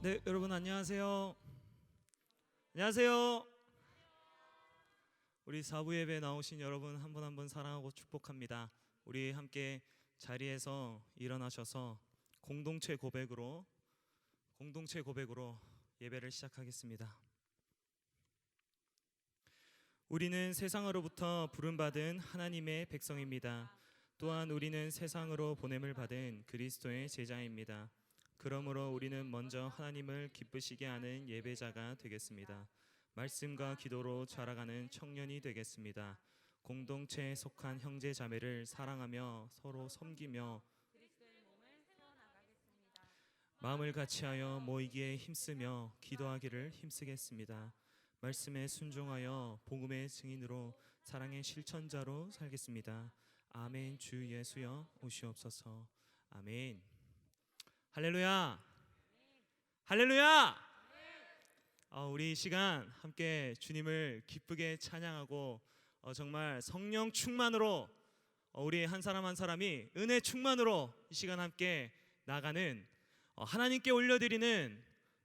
네, 여러분 안녕하세요. 안녕하세요. 우리 사부 예배에 나오신 여러분 한 분 한 분 사랑하고 축복합니다. 우리 함께 자리에서 일어나셔서 공동체 고백으로 예배를 시작하겠습니다. 우리는 세상으로부터 부름받은 하나님의 백성입니다. 또한 우리는 세상으로 보냄을 받은 그리스도의 제자입니다. 그러므로 우리는 먼저 하나님을 기쁘시게 하는 예배자가 되겠습니다. 말씀과 기도로 자라가는 청년이 되겠습니다. 공동체에 속한 형제 자매를 사랑하며 서로 섬기며 마음을 같이하여 모이기에 힘쓰며 기도하기를 힘쓰겠습니다. 말씀에 순종하여 복음의 증인으로 사랑의 실천자로 살겠습니다. 아멘. 주 예수여 오시옵소서. 아멘. 할렐루야. 할렐루야. 우리 이 시간 함께 주님을 기쁘게 찬양하고 정말 성령 충만으로 우리 한 사람 한 사람이 은혜 충만으로 이 시간 함께 나가는 하나님께 올려드리는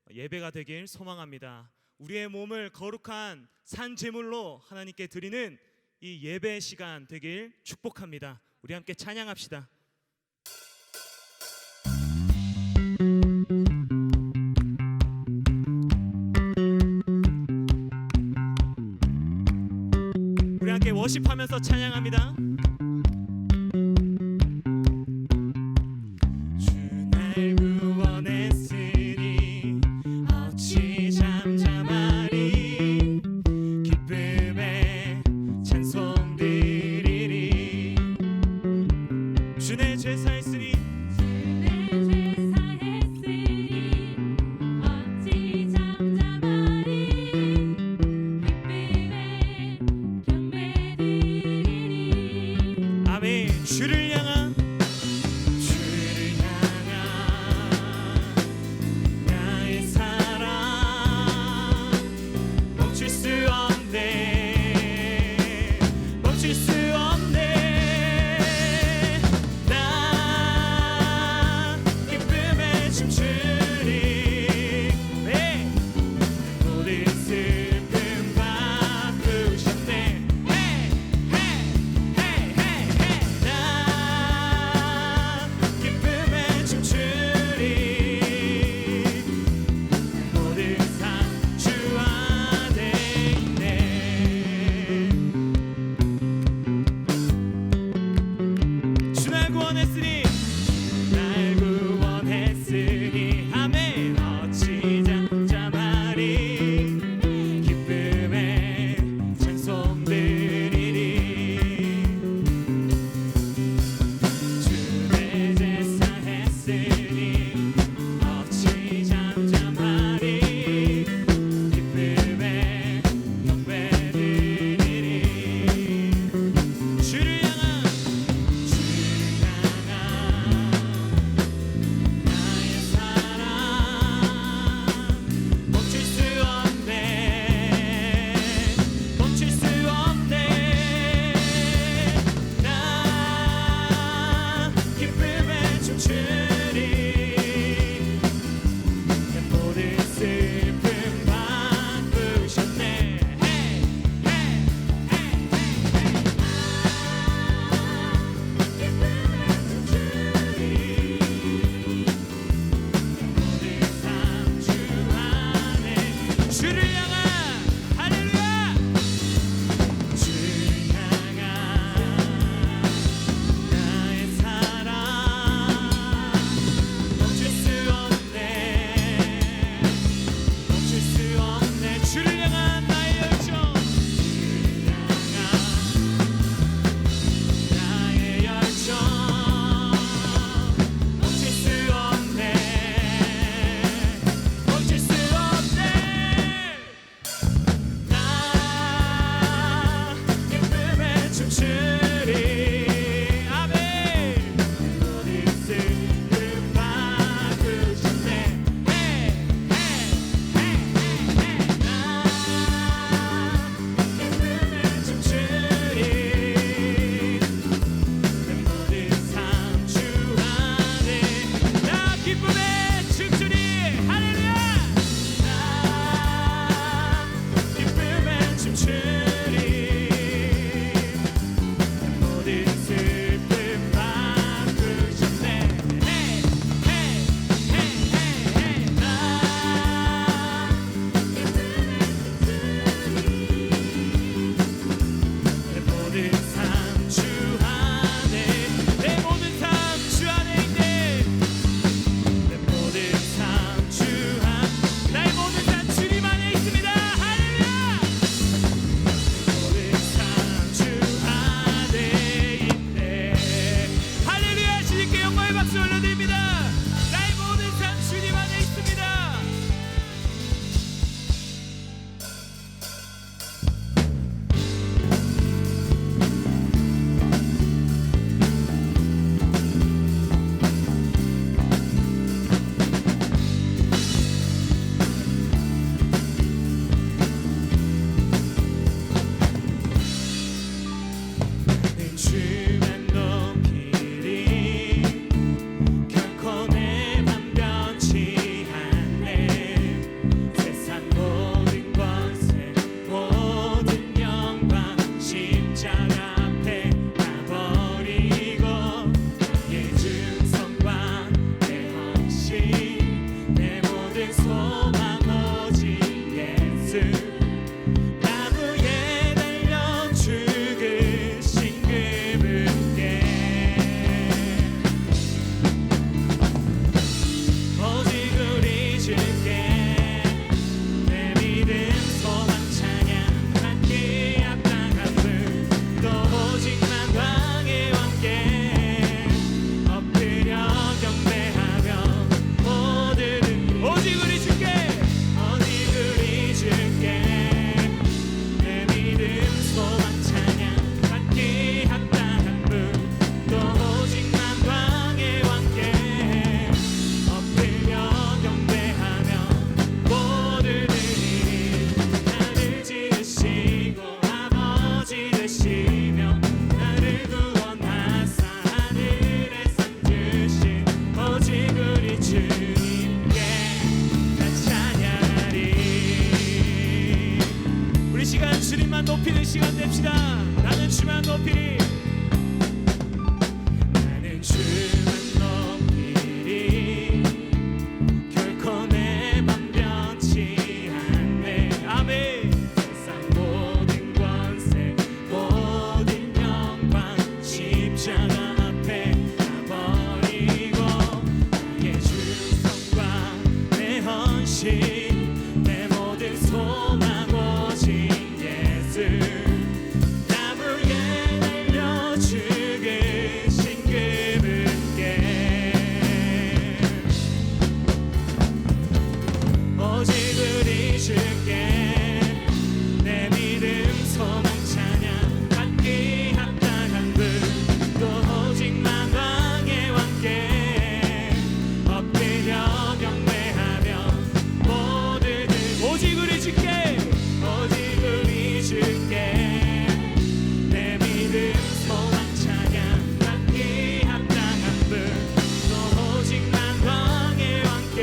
예배가 되길 소망합니다. 우리의 몸을 거룩한 산 제물로 하나님께 드리는 이 예배 시간 되길 축복합니다. 우리 함께 찬양합시다. 우리 함께 워십하면서 찬양합니다. 주 날 구원했으니 어찌 잠잠하리. 기쁨에 찬송 드리리. 주 내 죄 사했으니 주를 향한 나의 사랑 멈출 수 없네. 멈출 수 없네. 나 기쁨에 춤추리. 네. 모든 슬픔 바꾸셨네. 나 주만 높이리 결코 내 맘 변치 않네 세상 모든 권세 모든 영광 십자가 앞에 놔버리고 내 충성과 내 헌신 내 모든 소망 오직 예수 나무에 달려 죽으신 그분께 오직 우리 주께 내 믿음 소망 찬양 받기 합당한 분또 오직 만왕의 왕께 엎드려 경배하며 모든 오직 우리 주께 오직 우리 주께 내 믿음 소망 찬양 받기 합당한 분또 오직 만왕의 왕께 엎드려 경배하며 모두들이 나를 지으시고 아버지 되시며 나를 구원하사 하늘에 상 주신 오직 우리 주님께 나 찬양하리. 우리 시간 주님만 높이는 시간 됩시다. 나는 주만 높이리 나는 주만 높이리 결코 내 맘 변치 않네 아멘 세상 모든 권세 모든 영광 십자가 앞에 놔버리고 나의 충성과 내 헌신 내 모든 소망 오직 예수 나무에 달려 죽으신 그분께 오직 우리 주께 내 믿음 소망 찬양 받기 합당한 분또 오직 만왕의 왕께 엎드려 경배하며 모두들 오직 우리 주께 오직 우리 주께 내 믿음 소망 찬양 받기 합당한 분또 오직 만왕의 왕께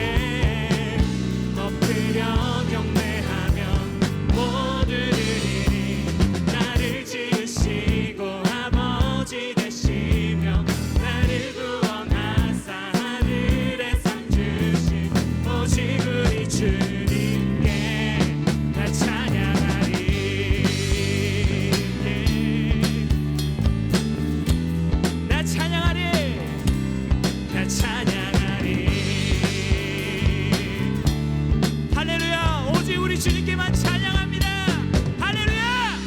엎드려 경배하며 모두들이 나를 지으시고 아버지 되시며 나를 구원하사 하늘에 상 주신 오직 우리 주님께 나 찬양하리 나 찬양하리 나 찬양하리 할렐루야 오직 우리 주님께만 찬양합니다 할렐루야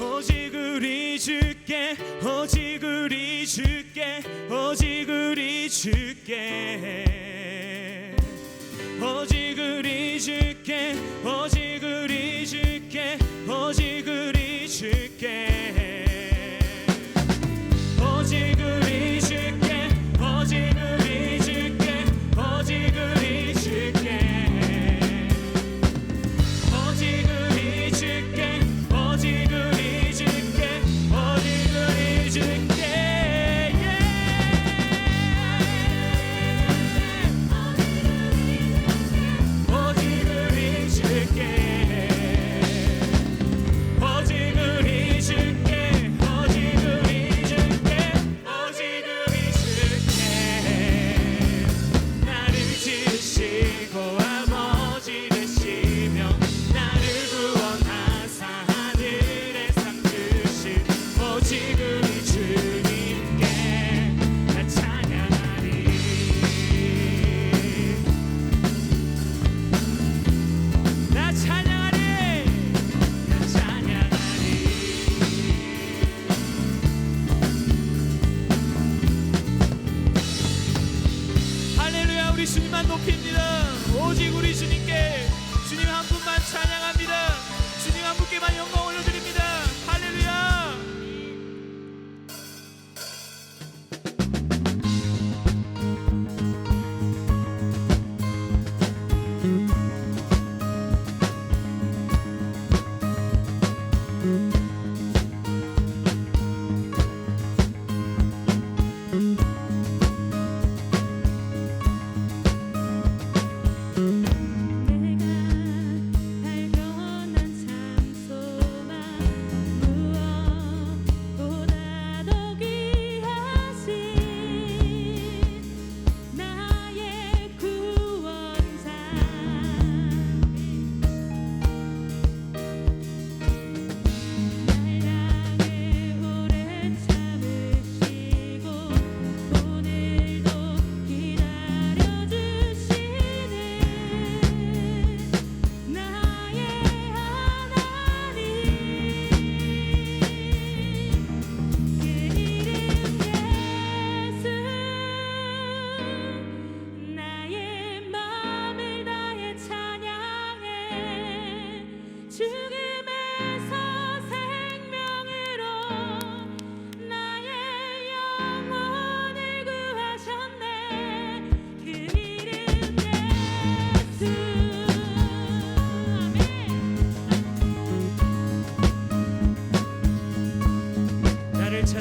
오직 우리 주께 오직 우리 주께 오직 우리 주께 오직 우리 주께 오직 우리 주께 오직 우리 주께 오직 우리 주께 오직 우리 주께 오직 우리 주께 오직 우리 주께 오직 우리 주께 오직 우리 주께 오직 우리 주께 오직 우리 주께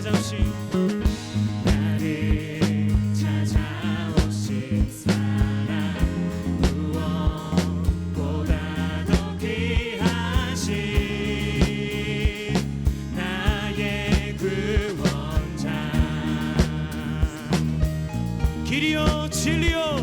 찾아오신 나를 찾아오신 사랑 무엇보다 더 귀하신 나의 구원자 길이요 진리요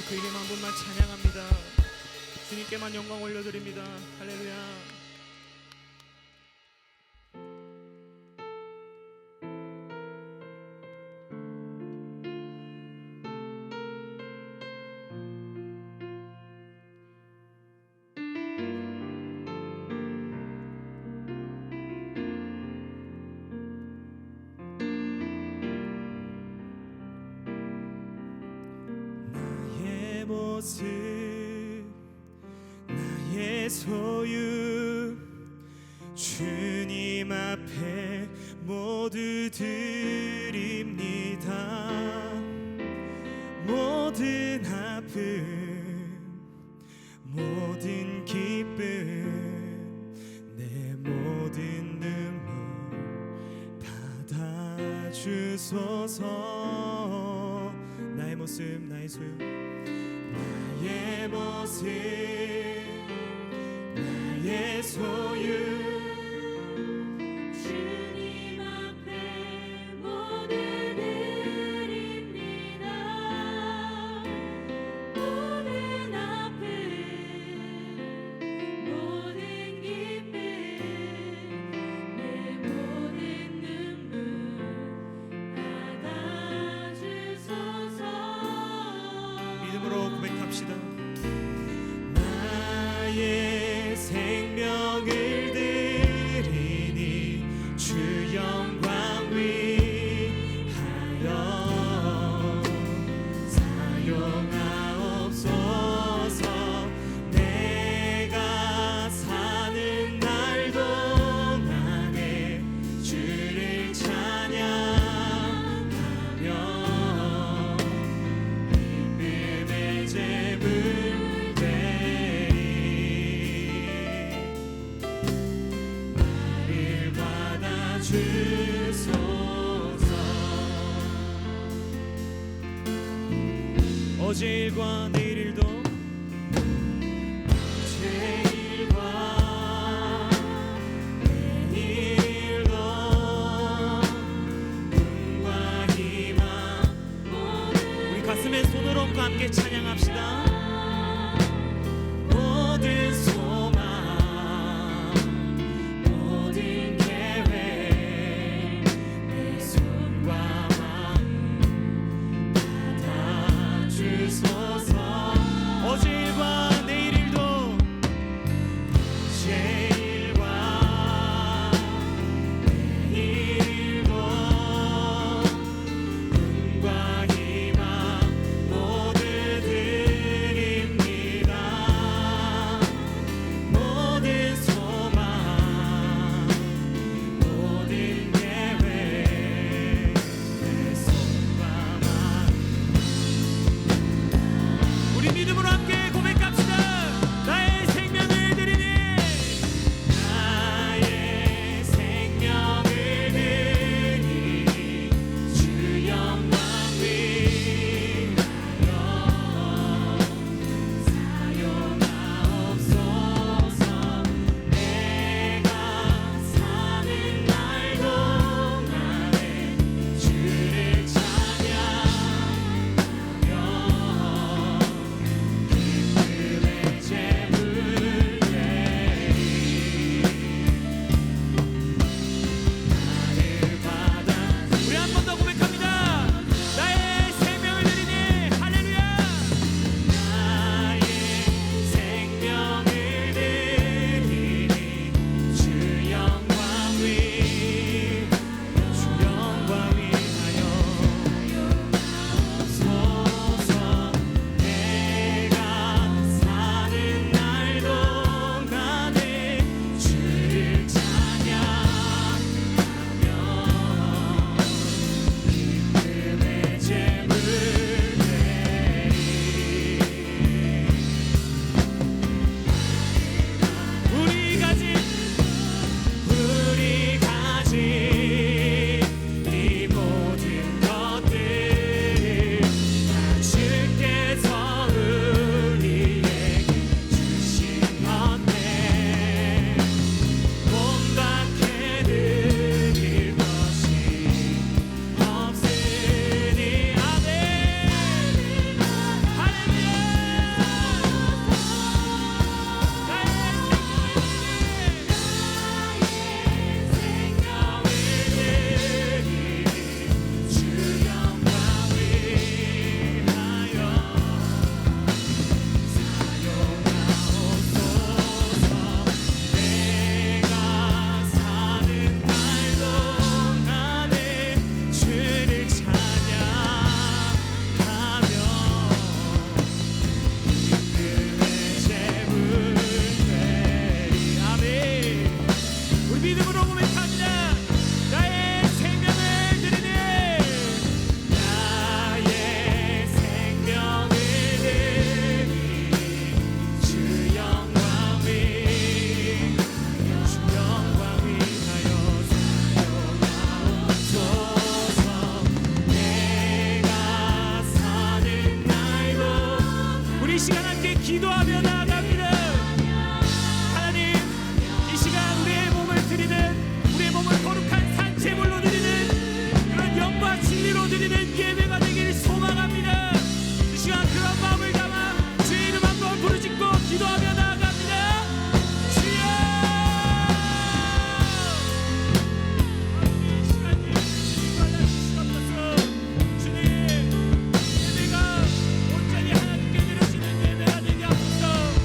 그 이름 한 분만 찬양합니다. 주님께만 영광 올려드립니다. 할렐루야. 모습 나의 소유 주님 앞에 모두 드립니다. 모든 아픔 모든 기쁨 내 모든 눈물 받아주소서. 나의 모습 나의 소유 나의 모습 나의 소유 주님 앞에 모두 드립니다. 모든 어제 일과 내일 일도 가슴에 손을 얹고 함께 찬양합시다. 모든 소망 모든 계획 내 손과 마음 받아주소서. 어제 일과 내일 일도 어제 일과 내일 일도 꿈과 희망 모두 드립니다. 모든 소망 모든 계획 내 손과 마음. 우리 믿음으로 함께 고백합시다. 나의 생명을 드리니 나의 생명을 드리니 주 영광 위하여 사용하옵소서. 내가 사는 날 동안에 주를 찬양하며 기쁨의 제물 드리리. 나를 받아. 우리 한 번 더 고백합니다. 나의 생명을 드리니 할렐루야. 나의 생명을 드리니 주 영광 위하여 주 영광 위하여 소서. 내가 사는 날 동안에 주를 찬양하며 기쁨의 제물 드리리. 우리 가진 이 모든 것들 다 주께서 우리에게 주신 건데 몸밖에 드릴 것이 없으니 아멘. 할렐루야. 나의 생명을 드리니 주 영광 위하여 사용하옵소서. 내가 사는 날 동안에 주를 찬양하며 기쁨의 제물 드리리. 아멘. 우리 믿음으로 고백합니다. 나의 생명을 드리니 나의 생명을 드리니 주 영광 위하여 주 영광 위하여 사용하옵소서. 내가 사는 날도 우리 이 시간 함께 기도하며 나아갑니다. 하나님, 이 시간 우리의 몸을 드리는, 우리의 몸을 거룩한 산제물로 드리는 그런 영과 진리로 드리는 예배가 되기를 소망합니다. 이 시간 그런 마음을 담아 주의 이름 한번 부르짖고 기도하며 나아갑니다. 주여! 이 시간 주님 받아주시옵소서. 주님, 예배가 온전히 하나님께 드리시는 예배가 되게 하소서.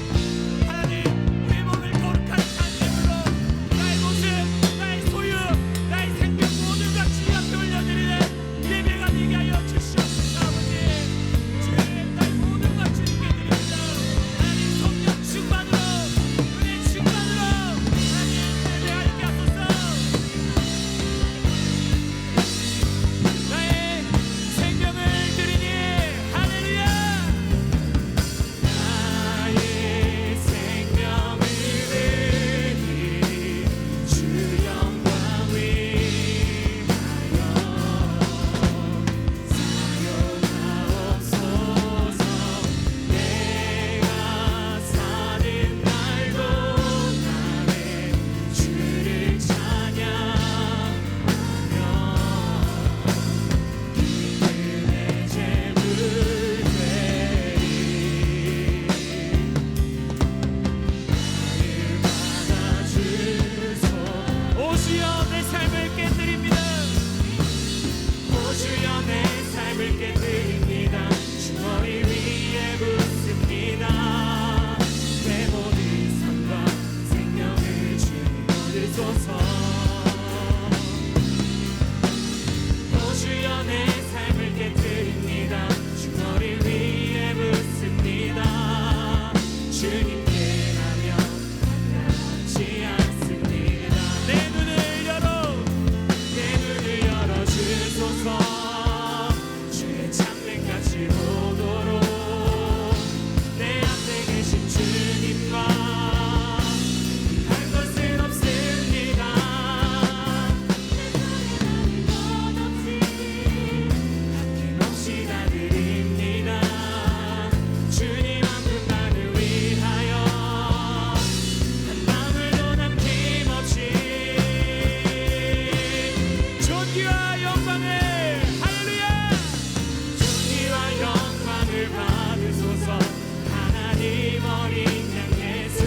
하나님 어린 양 예수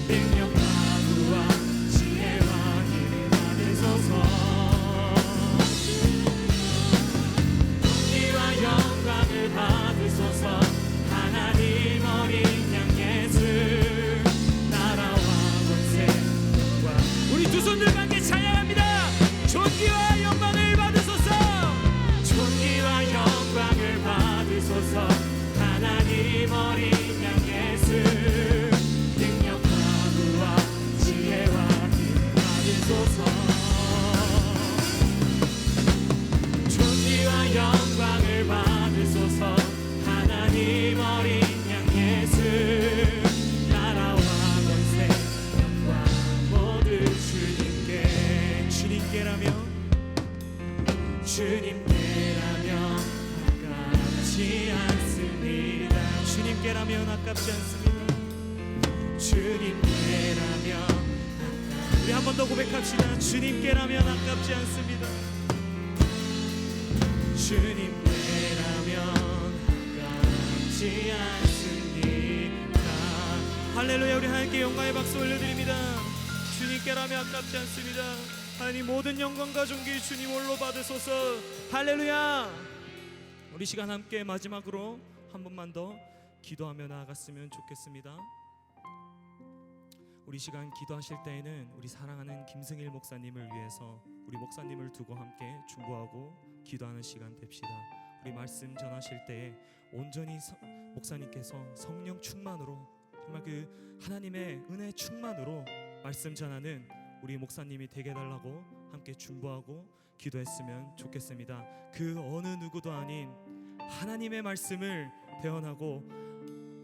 능력과 부와 지혜와 힘을 받으소서 존귀와 영광을 받으소서 하나님 어린 양 예수 나라와 권세 영광 우리 두 손들 함께 찬양합니다. 존귀와 영광을 받으소서 존귀와 영광을 받으소서 하나님 어린 양 예수 능력과 부와 지혜와 힘을 받으소서 존귀와 영광을 받으소서 하나님 어린 양 예수 나라와 권세 영광 모두 주님께라면 아깝지 않습니다. 주님께라면 아깝지 않습니다. 주님께라면 우리 한 번 더 고백합시다. 주님께라면 아깝지 않습니다. 주님께라면 아깝지 않습니다. 할렐루야. 우리 하나님께 영광의 박수 올려드립니다. 주님께라면 아깝지 않습니다. 하나님 모든 영광과 존귀 주님 홀로 받으소서. 할렐루야. 우리 시간 함께 마지막으로 한 번만 더 기도하며 나아갔으면 좋겠습니다. 우리 시간 기도하실 때에는 우리 사랑하는 김승일 목사님을 위해서 우리 목사님을 두고 함께 중보하고 기도하는 시간 됩시다. 우리 말씀 전하실 때에 온전히 목사님께서 성령 충만으로 정말 그 하나님의 은혜 충만으로 말씀 전하는 우리 목사님이 되게 해달라고 함께 중보하고 기도했으면 좋겠습니다. 그 어느 누구도 아닌 하나님의 말씀을 대언하고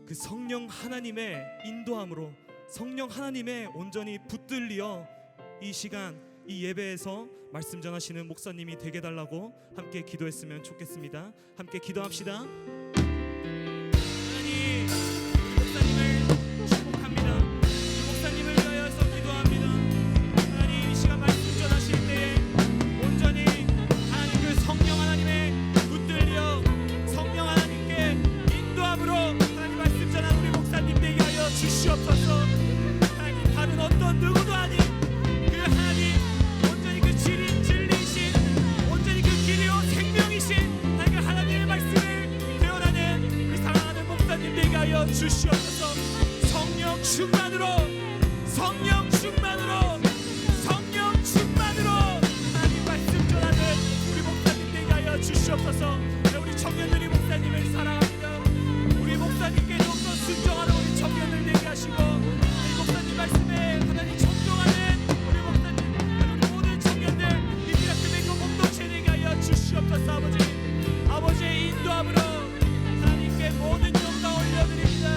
그 성령 하나님의 인도함으로 성령 하나님의 온전히 붙들려 이 시간 이 예배에서 말씀 전하시는 목사님이 되게 해달라고 함께 기도했으면 좋겠습니다. 함께 기도합시다. 하나님 목사님을 축복합니다. 목사님을 위하여서 기도합니다. 하나님 이 시간 말씀 전하실 때에 온전히 하나님 그 성령 하나님의 붙들려 성령 하나님께 인도함으로 하나님 말씀 전하는 우리 목사님 되게 하여 주시옵소서. 하나님 다른 어떤 누구도 아닌 그 하나님 온전히 그 진리신 온전히 그 길이요 생명이신 하나님 그 하나님의 말씀을 대언하는 우리 사랑하는 목사님 되게 하여 주시옵소서. 성령 충만으로 성령 충만으로 성령 충만으로 하나님 말씀 전하는 우리 목사님 되게 하여 주시옵소서. 우리 청년들이 목사님을 사랑합니다. 우리 목사님께 좀더 순종하는 우리 청년들 되게 하시고 우리 목사님 말씀에 하나님 청종하는 우리 목사님 우리 모든 청년들 이 미라클 메이커 공동체 되게 하여 주시옵소서. 아버지의 인도함으로 하나님께 모든 영광 올려드립니다.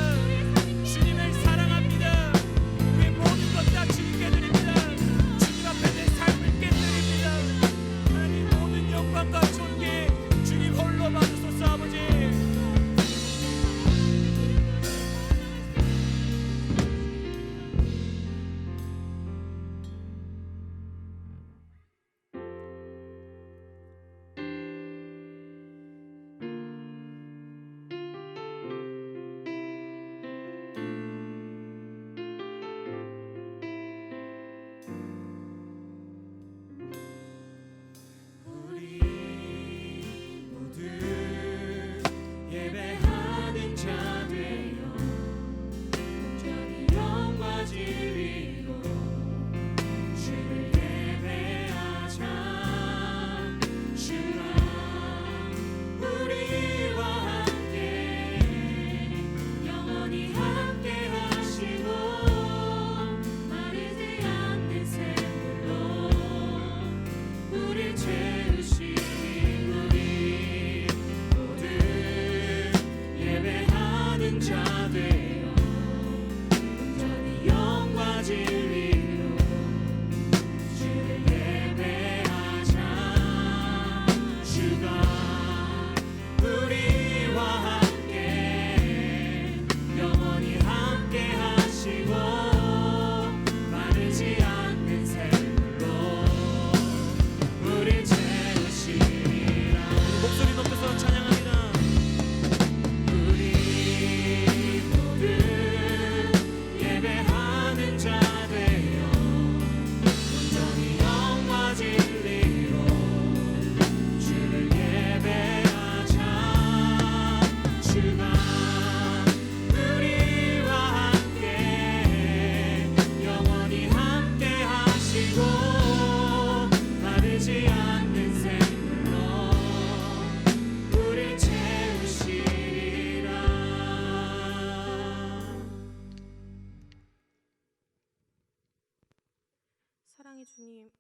주님,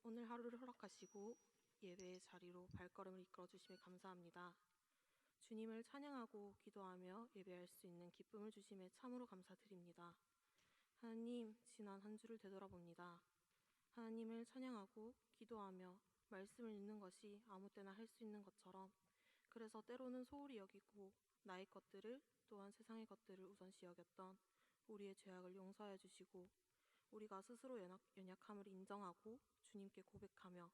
오늘 하루를 허락하시고 예배의 자리로 발걸음을 이끌어 주심에 감사합니다. 주님을 찬양하고 기도하며 예배할 수 있는 기쁨을 주심에 참으로 감사드립니다. 하나님, 지난 한 주를 되돌아봅니다. 하나님을 찬양하고 기도하며 말씀을 읽는 것이 아무 때나 할 수 있는 것처럼, 그래서 때로는 소홀히 여기고 나의 것들을 또한 세상의 것들을 우선시 여겼던 우리의 죄악을 용서하여 주시고, 우리가 스스로 연약함을 인정하고 주님께 고백하며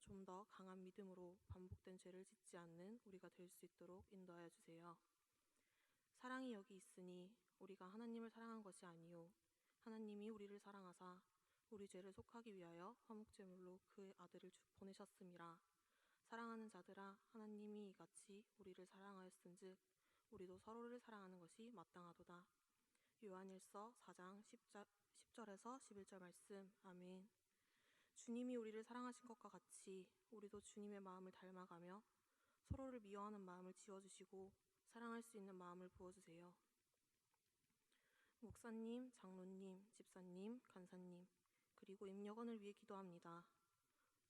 좀 더 강한 믿음으로 반복된 죄를 짓지 않는 우리가 될 수 있도록 인도하여 주세요. 사랑이 여기 있으니 우리가 하나님을 사랑한 것이 아니요 하나님이 우리를 사랑하사 우리 죄를 속하기 위하여 화목제물로 그 아들을 보내셨음이라. 사랑하는 자들아, 하나님이 이같이 우리를 사랑하였은즉 우리도 서로를 사랑하는 것이 마땅하도다. 요한일서 4장 10절에서 11절 말씀. 아멘. 주님이 우리를 사랑하신 것과 같이 우리도 주님의 마음을 닮아가며 서로를 미워하는 마음을 지워주시고 사랑할 수 있는 마음을 부어주세요. 목사님, 장로님, 집사님, 간사님, 그리고 임역원을 위해 기도합니다.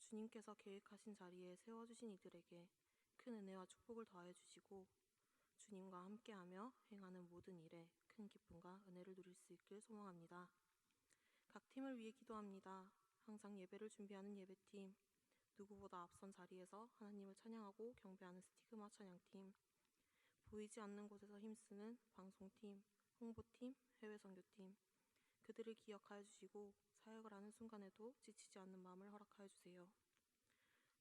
주님께서 계획하신 자리에 세워주신 이들에게 큰 은혜와 축복을 더하여 주시고 주님과 함께하며 행하는 모든 일에 큰 기쁨과 은혜를 누릴 수 있길 소망합니다. 각 팀을 위해 기도합니다. 항상 예배를 준비하는 예배팀, 누구보다 앞선 자리에서 하나님을 찬양하고 경배하는 스티그마 찬양팀, 보이지 않는 곳에서 힘쓰는 방송팀, 홍보팀, 해외 선교팀, 그들을 기억하여 주시고 사역을 하는 순간에도 지치지 않는 마음을 허락하여 주세요.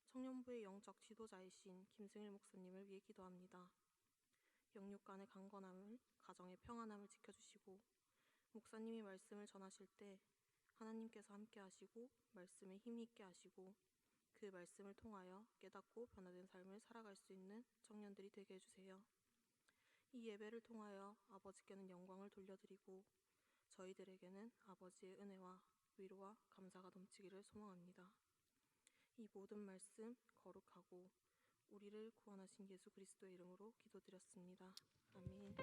청년부의 영적 지도자이신 김승일 목사님을 위해 기도합니다. 영육 간의 강건함을, 가정의 평안함을 지켜주시고 목사님이 말씀을 전하실 때 하나님께서 함께 하시고 말씀에 힘이 있게 하시고 그 말씀을 통하여 깨닫고 변화된 삶을 살아갈 수 있는 청년들이 되게 해주세요. 이 예배를 통하여 아버지께는 영광을 돌려드리고 저희들에게는 아버지의 은혜와 위로와 감사가 넘치기를 소망합니다. 이 모든 말씀 거룩하고 우리를 구원하신 예수 그리스도의 이름으로 기도드렸습니다. 아멘.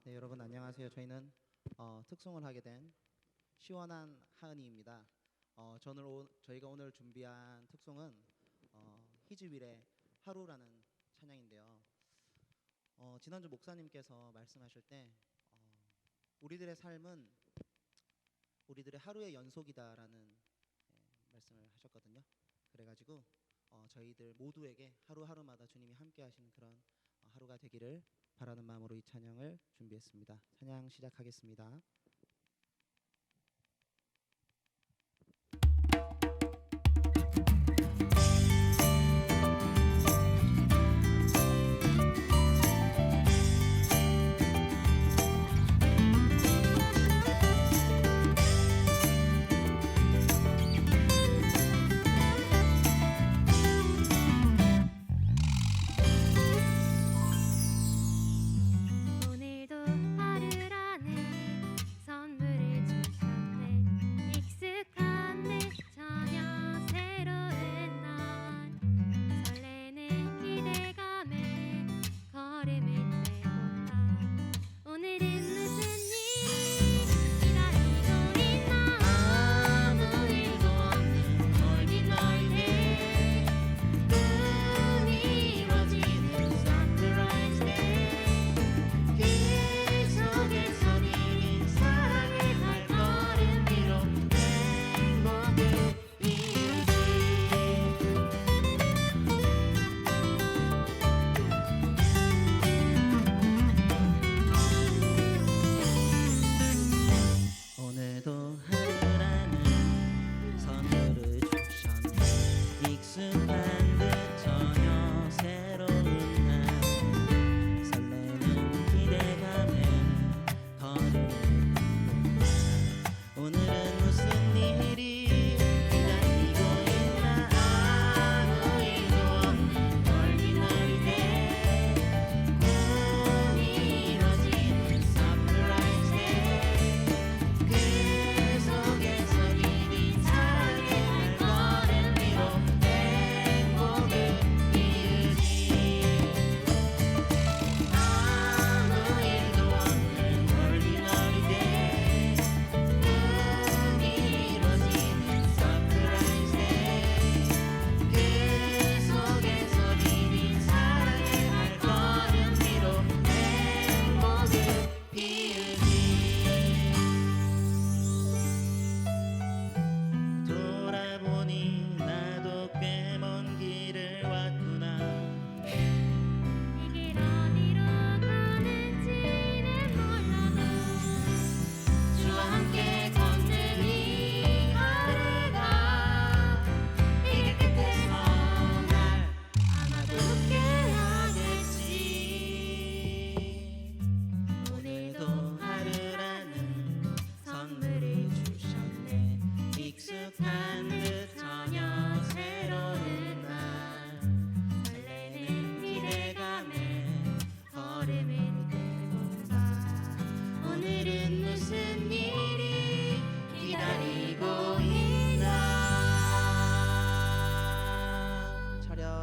네, 여러분 안녕하세요. 저희는 특송을 하게 된 시원한 하은이입니다. 저희가 오늘 준비한 특송은 히즈윌의 하루라는 찬양인데요. 지난주 목사님께서 말씀하실 때 우리들의 삶은 우리들의 하루의 연속이다라는 말씀을 하셨거든요. 그래가지고 저희들 모두에게 하루하루마다 주님이 함께 하시는 그런 하루가 되기를 바라는 마음으로 이 찬양을 준비했습니다. 찬양 시작하겠습니다. 오늘도 하루라는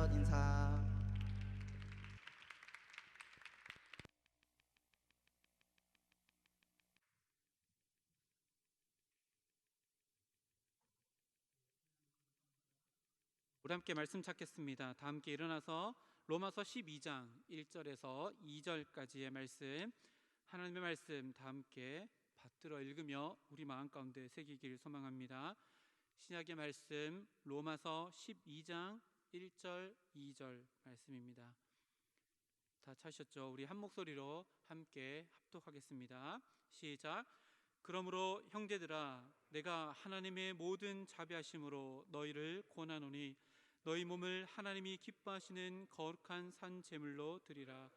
첫 인사. 우리 함께 말씀 찾겠습니다. 다 함께 일어나서 로마서 12장 1절에서 2절까지의 말씀, 하나님의 말씀 다 함께 받들어 읽으며 우리 마음 가운데 새기길 소망합니다. 신약의 말씀 로마서 12장 1절 2절 말씀입니다. 다 찾으셨죠? 우리 한 목소리로 함께 합독하겠습니다. 시작. 그러므로 형제들아, 내가 하나님의 모든 자비하심으로 너희를 권하노니 너희 몸을 하나님이 기뻐하시는 거룩한 산 제물로 드리라.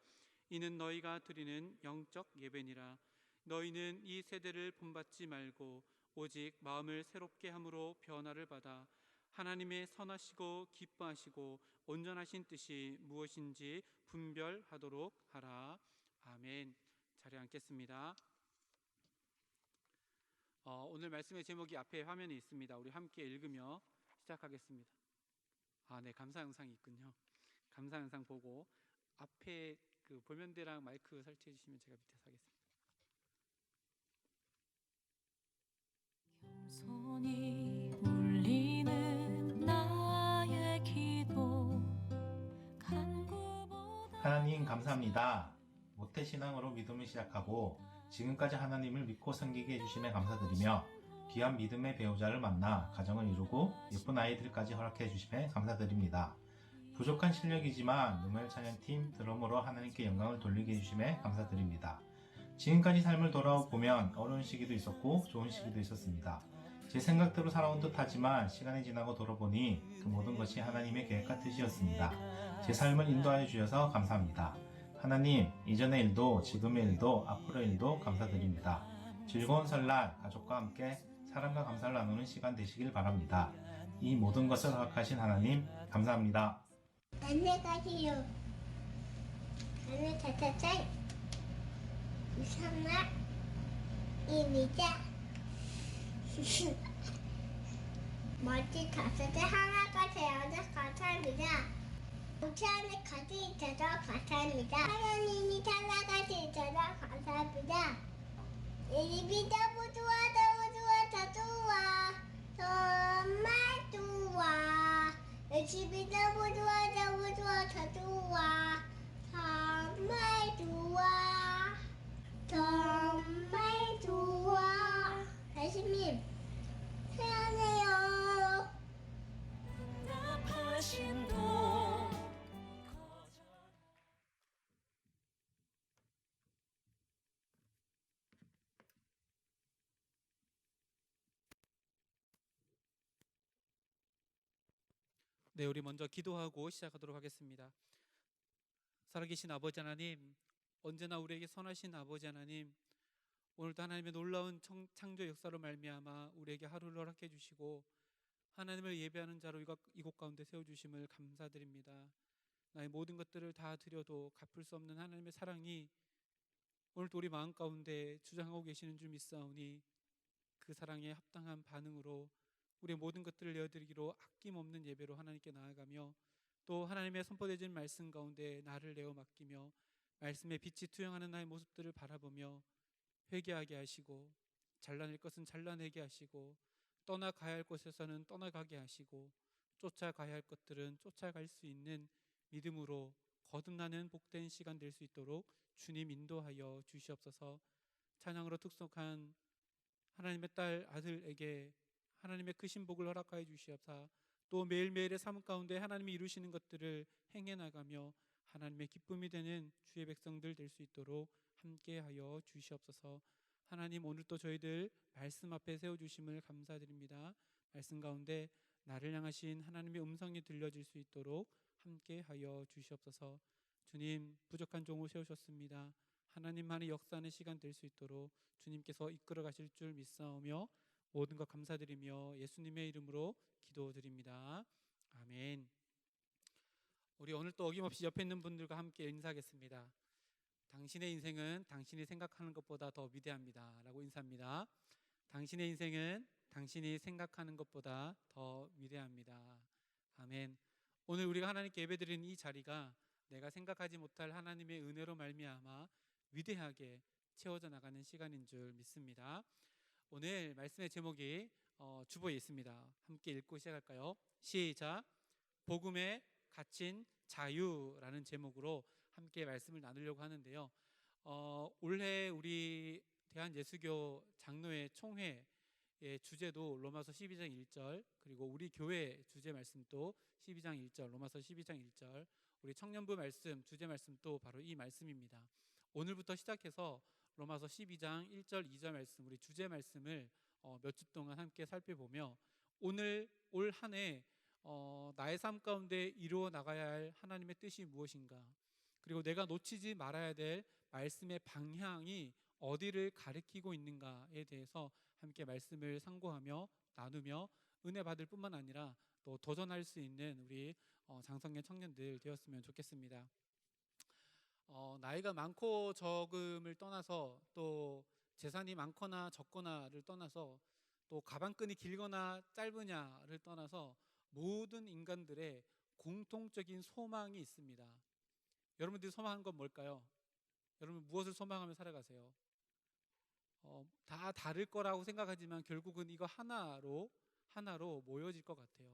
이는 너희가 드리는 영적 예배니라. 너희는 이 세대를 본받지 말고 오직 마음을 새롭게 함으로 변화를 받아 하나님의 선하시고 기뻐하시고 온전하신 뜻이 무엇인지 분별하도록 하라. 아멘. 자리에 앉겠습니다. 오늘 말씀의 제목이 앞에 화면에 있습니다. 우리 함께 읽으며 시작하겠습니다. 네, 감사 영상이 있군요. 감사 영상 보고 앞에 그 볼면대랑 마이크 설치해 주시면 제가 밑에서 하겠습니다. 겸손히 울리는 나의 기도 간구보다 하나님 감사합니다. 모태신앙으로 믿음을 시작하고 지금까지 하나님을 믿고 섬기게 해주심에 감사드리며 귀한 믿음의 배우자를 만나 가정을 이루고 예쁜 아이들까지 허락해 주심에 감사드립니다. 부족한 실력이지만 누멜 찬양팀 드럼으로 하나님께 영광을 돌리게 해주심에 감사드립니다. 지금까지 삶을 돌아보면 어려운 시기도 있었고 좋은 시기도 있었습니다. 제 생각대로 살아온 듯 하지만 시간이 지나고 돌아보니 그 모든 것이 하나님의 계획과 뜻이었습니다. 제 삶을 인도하여 주셔서 감사합니다. 하나님, 이전의 일도 지금의 일도 앞으로의 일도 감사드립니다. 즐거운 설날 가족과 함께 사랑과 감사를 나누는 시간 되시길 바랍니다. 이 모든 것을 허락하신 하나님 감사합니다. 안녕하세요. 나는 다섯살 이상아입니다. 멋진 다섯살 하나가 되어서 감사합니다. 우체안에 같이 있어서 감사합니다. 하나님이 살아가시 있어서 감사합니다. 이 집이 너무 좋아, 너무 좋아, 더 좋아, 정말 좋아. 이 집이 너무 좋아, 너무 좋아, 더 좋아, 정말 좋아, 정말 좋아. 예수님, 사랑해요. 응답하신 도 네, 우리 먼저 기도하고 시작하도록 하겠습니다. 살아계신 아버지 하나님, 언제나 우리에게 선하신 아버지 하나님, 오늘도 하나님의 놀라운 창조 역사로 말미암아 우리에게 하루를 허락해 주시고 하나님을 예배하는 자로 이곳 가운데 세워주심을 감사드립니다. 나의 모든 것들을 다 드려도 갚을 수 없는 하나님의 사랑이 오늘도 우리 마음 가운데 주장하고 계시는 줄 믿사오니 그 사랑에 합당한 반응으로 우리의 모든 것들을 내어드리기로 아낌없는 예배로 하나님께 나아가며 또 하나님의 선포되어진 말씀 가운데 나를 내어 맡기며 말씀의 빛이 투영하는 나의 모습들을 바라보며 회개하게 하시고 잘라낼 것은 잘라내게 하시고 떠나가야 할 곳에서는 떠나가게 하시고 쫓아가야 할 것들은 쫓아갈 수 있는 믿음으로 거듭나는 복된 시간 될 수 있도록 주님 인도하여 주시옵소서. 찬양으로 특속한 하나님의 딸 아들에게 하나님의 크신 복을 허락하여 주시옵사. 또 매일매일의 삶 가운데 하나님이 이루시는 것들을 행해 나가며 하나님의 기쁨이 되는 주의 백성들 될 수 있도록 함께하여 주시옵소서. 하나님, 오늘 또 저희들 말씀 앞에 세워주심을 감사드립니다. 말씀 가운데 나를 향하신 하나님의 음성이 들려질 수 있도록 함께하여 주시옵소서. 주님, 부족한 종을 세우셨습니다. 하나님만의 역사하는 시간 될 수 있도록 주님께서 이끌어 가실 줄 믿사오며 모든 것 감사드리며 예수님의 이름으로 기도드립니다. 아멘. 우리 오늘 또 어김없이 옆에 있는 분들과 함께 인사하겠습니다. 당신의 인생은 당신이 생각하는 것보다 더 위대합니다 라고 인사합니다. 당신의 인생은 당신이 생각하는 것보다 더 위대합니다. 아멘. 오늘 우리가 하나님께 예배드리는 이 자리가 내가 생각하지 못할 하나님의 은혜로 말미암아 위대하게 채워져 나가는 시간인 줄 믿습니다. 오늘 말씀의 제목이 주보에 있습니다. 함께 읽고 시작할까요? 시작. 복음에 갇힌 자유라는 제목으로 함께 말씀을 나누려고 하는데요. 올해 우리 대한예수교 장로회 총회의 주제도 로마서 12장 1절, 그리고 우리 교회 주제 말씀도 12장 1절, 로마서 12장 1절, 우리 청년부 말씀 주제 말씀도 바로 이 말씀입니다. 오늘부터 시작해서 로마서 12장 1절 2절 말씀, 우리 주제 말씀을 몇 주 동안 함께 살펴보며 올 한 해 나의 삶 가운데 이루어 나가야 할 하나님의 뜻이 무엇인가, 그리고 내가 놓치지 말아야 될 말씀의 방향이 어디를 가리키고 있는가에 대해서 함께 말씀을 상고하며 나누며 은혜 받을 뿐만 아니라 또 도전할 수 있는 우리 장성년 청년들 되었으면 좋겠습니다. 나이가 많고 적음을 떠나서, 또 재산이 많거나 적거나를 떠나서, 또 가방끈이 길거나 짧으냐를 떠나서 모든 인간들의 공통적인 소망이 있습니다. 여러분들이 소망하는 건 뭘까요? 여러분 무엇을 소망하며 살아가세요? 다 다를 거라고 생각하지만 결국은 이거 하나로 모여질 것 같아요.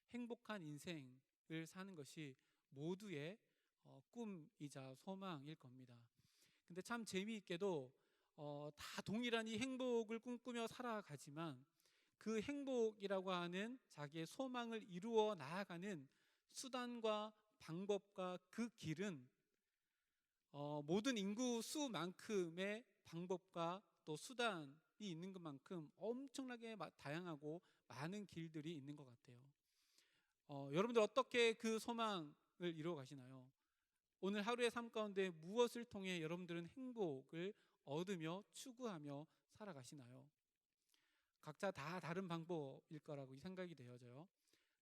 행복한 인생을 사는 것이 모두의 꿈이자 소망일 겁니다. 근데 참 재미있게도 다 동일한 이 행복을 꿈꾸며 살아가지만 그 행복이라고 하는 자기의 소망을 이루어 나아가는 수단과 방법과 그 길은 모든 인구 수만큼의 방법과 또 수단이 있는 것만큼 엄청나게 다양하고 많은 길들이 있는 것 같아요. 여러분들 어떻게 그 소망을 이루어 가시나요? 오늘 하루의 삶 가운데 무엇을 통해 여러분들은 행복을 얻으며 추구하며 살아가시나요? 각자 다 다른 방법일 거라고 생각이 되어져요.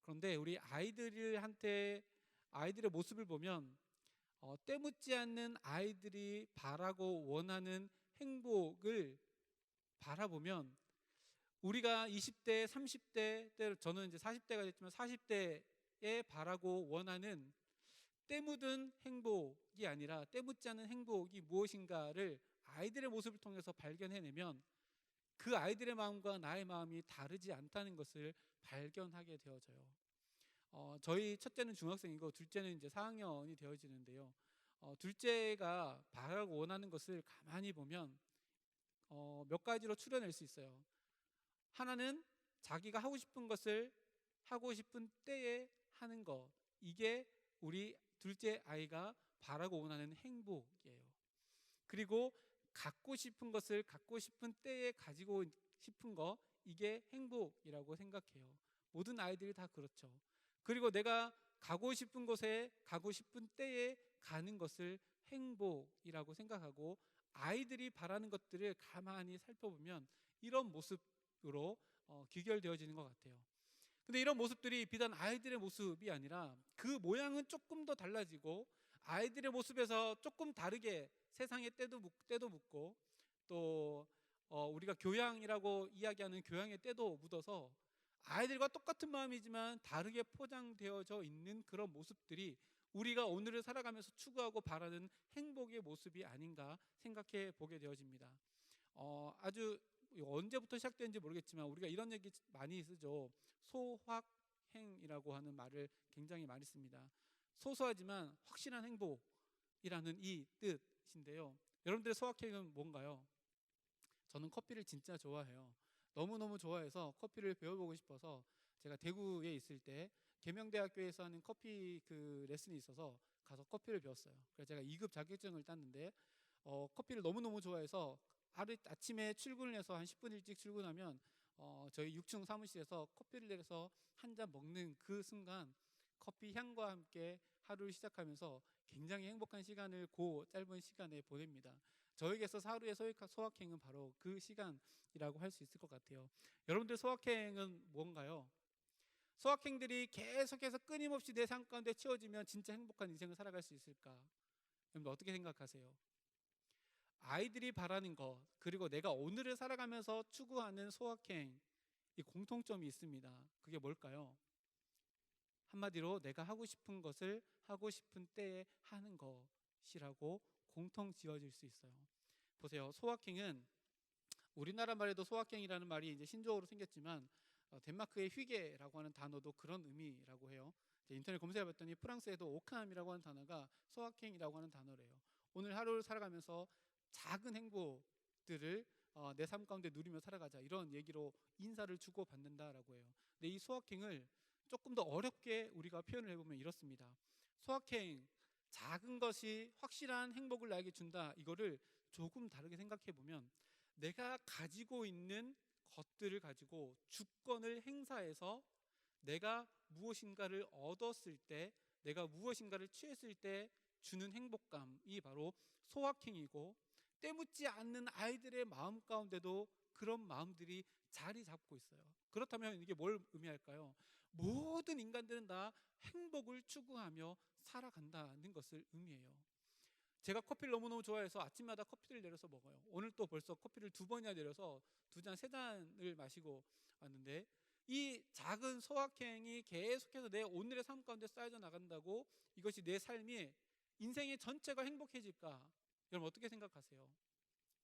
그런데 우리 아이들의 모습을 보면 때묻지 않는 아이들이 바라고 원하는 행복을 바라보면 우리가 20대, 30대, 저는 이제 40대가 됐지만 40대에 바라고 원하는 때묻은 행복이 아니라 때묻지 않은 행복이 무엇인가를 아이들의 모습을 통해서 발견해내면 그 아이들의 마음과 나의 마음이 다르지 않다는 것을 발견하게 되어져요. 저희 첫째는 중학생이고 둘째는 이제 4학년이 되어지는데요. 둘째가 바라고 원하는 것을 가만히 보면 몇 가지로 추려낼 수 있어요. 하나는 자기가 하고 싶은 것을 하고 싶은 때에 하는 것, 이게 우리 둘째 아이가 바라고 원하는 행복이에요. 그리고 갖고 싶은 것을 갖고 싶은 때에 가지고 싶은 것, 이게 행복이라고 생각해요. 모든 아이들이 다 그렇죠. 그리고 내가 가고 싶은 곳에 가고 싶은 때에 가는 것을 행복이라고 생각하고, 아이들이 바라는 것들을 가만히 살펴보면 이런 모습으로 귀결되어지는 것 같아요. 근데 이런 모습들이 비단 아이들의 모습이 아니라 그 모양은 조금 더 달라지고 아이들의 모습에서 조금 다르게 세상의 때도 묻고 또 우리가 교양이라고 이야기하는 교양의 때도 묻어서 아이들과 똑같은 마음이지만 다르게 포장되어져 있는 그런 모습들이 우리가 오늘을 살아가면서 추구하고 바라는 행복의 모습이 아닌가 생각해 보게 되어집니다. 아주 언제부터 시작된지 모르겠지만 우리가 이런 얘기 많이 쓰죠. 소확행이라고 하는 말을 굉장히 많이 씁니다. 소소하지만 확실한 행복이라는 이 뜻인데요. 여러분들의 소확행은 뭔가요? 저는 커피를 진짜 좋아해요. 너무너무 좋아해서 커피를 배워보고 싶어서 제가 대구에 있을 때 계명대학교에서 하는 커피 그 레슨이 있어서 가서 커피를 배웠어요. 그래서 제가 2급 자격증을 땄는데 커피를 너무너무 좋아해서 아침에 출근을 해서 한 10분 일찍 출근하면 저희 6층 사무실에서 커피를 내려서 한 잔 먹는 그 순간 커피 향과 함께 하루를 시작하면서 굉장히 행복한 시간을 그 짧은 시간에 보냅니다. 저에게서 하루의 소확행은 바로 그 시간이라고 할 수 있을 것 같아요. 여러분들 소확행은 뭔가요? 소확행들이 계속해서 끊임없이 내 삶 가운데 채워지면 진짜 행복한 인생을 살아갈 수 있을까? 여러분 어떻게 생각하세요? 아이들이 바라는 것, 그리고 내가 오늘을 살아가면서 추구하는 소확행, 이 공통점이 있습니다. 그게 뭘까요? 한마디로 내가 하고 싶은 것을 하고 싶은 때에 하는 것이라고 공통 지어질 수 있어요. 보세요. 소확행은 우리나라 말에도 소확행이라는 말이 이제 신조어로 생겼지만 덴마크의 휘게라고 하는 단어도 그런 의미라고 해요. 인터넷 검색해봤더니 프랑스에도 오캄이라고 하는 단어가 소확행이라고 하는 단어래요. 오늘 하루를 살아가면서 작은 행복들을 내 삶 가운데 누리며 살아가자, 이런 얘기로 인사를 주고받는다라고 해요. 근데 이 소확행을 조금 더 어렵게 우리가 표현을 해보면 이렇습니다. 소확행, 작은 것이 확실한 행복을 나에게 준다. 이거를 조금 다르게 생각해보면 내가 가지고 있는 것들을 가지고 주권을 행사해서 내가 무엇인가를 얻었을 때, 내가 무엇인가를 취했을 때 주는 행복감이 바로 소확행이고, 때묻지 않는 아이들의 마음 가운데도 그런 마음들이 자리 잡고 있어요. 그렇다면 이게 뭘 의미할까요? 모든 인간들은 다 행복을 추구하며 살아간다는 것을 의미해요. 제가 커피를 너무너무 좋아해서 아침마다 커피를 내려서 먹어요. 오늘 또 벌써 커피를 2번이나 내려서 2잔, 3잔을 마시고 왔는데, 이 작은 소확행이 계속해서 내 오늘의 삶 가운데 쌓여져 나간다고 이것이 내 삶이 인생의 전체가 행복해질까? 여러분 어떻게 생각하세요?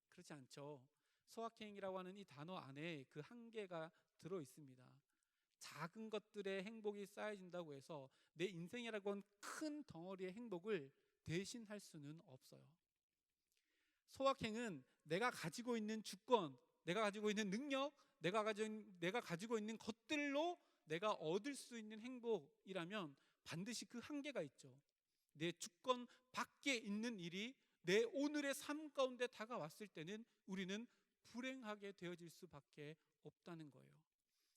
그렇지 않죠. 소확행이라고 하는 이 단어 안에 그 한계가 들어 있습니다. 작은 것들의 행복이 쌓여진다고 해서 내 인생이라고 하는 큰 덩어리의 행복을 대신할 수는 없어요. 소확행은 내가 가지고 있는 주권, 내가 가지고 있는 능력, 내가 가지고 있는 것들로 내가 얻을 수 있는 행복이라면 반드시 그 한계가 있죠. 내 주권 밖에 있는 일이 내 오늘의 삶 가운데 다가왔을 때는 우리는 불행하게 되어질 수밖에 없다는 거예요.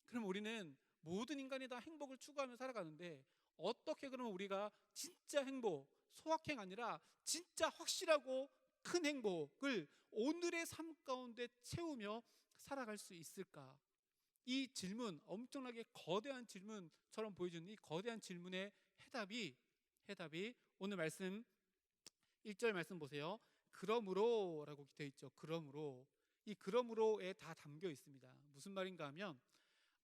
그럼 우리는 모든 인간이 다 행복을 추구하며 살아가는데, 어떻게 그러면 우리가 진짜 행복, 소확행 아니라 진짜 확실하고 큰 행복을 오늘의 삶 가운데 채우며 살아갈 수 있을까? 이 질문, 엄청나게 거대한 질문처럼 보여주는 이 거대한 질문의 해답이 오늘 말씀 1절 말씀 보세요. 그러므로 라고 되어 있죠. 그러므로. 이 그러므로에 다 담겨 있습니다. 무슨 말인가 하면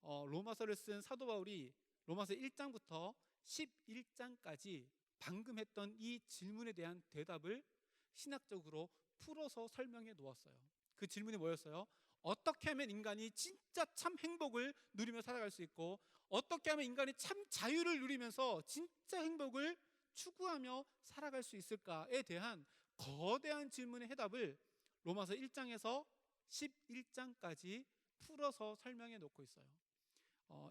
로마서를 쓴 사도 바울이 로마서 1장부터 11장까지 방금 했던 이 질문에 대한 대답을 신학적으로 풀어서 설명해 놓았어요. 그 질문이 뭐였어요? 어떻게 하면 인간이 진짜 참 행복을 누리며 살아갈 수 있고, 어떻게 하면 인간이 참 자유를 누리면서 진짜 행복을 추구하며 살아갈 수 있을까에 대한 거대한 질문의 해답을 로마서 1장에서 11장까지 풀어서 설명해 놓고 있어요.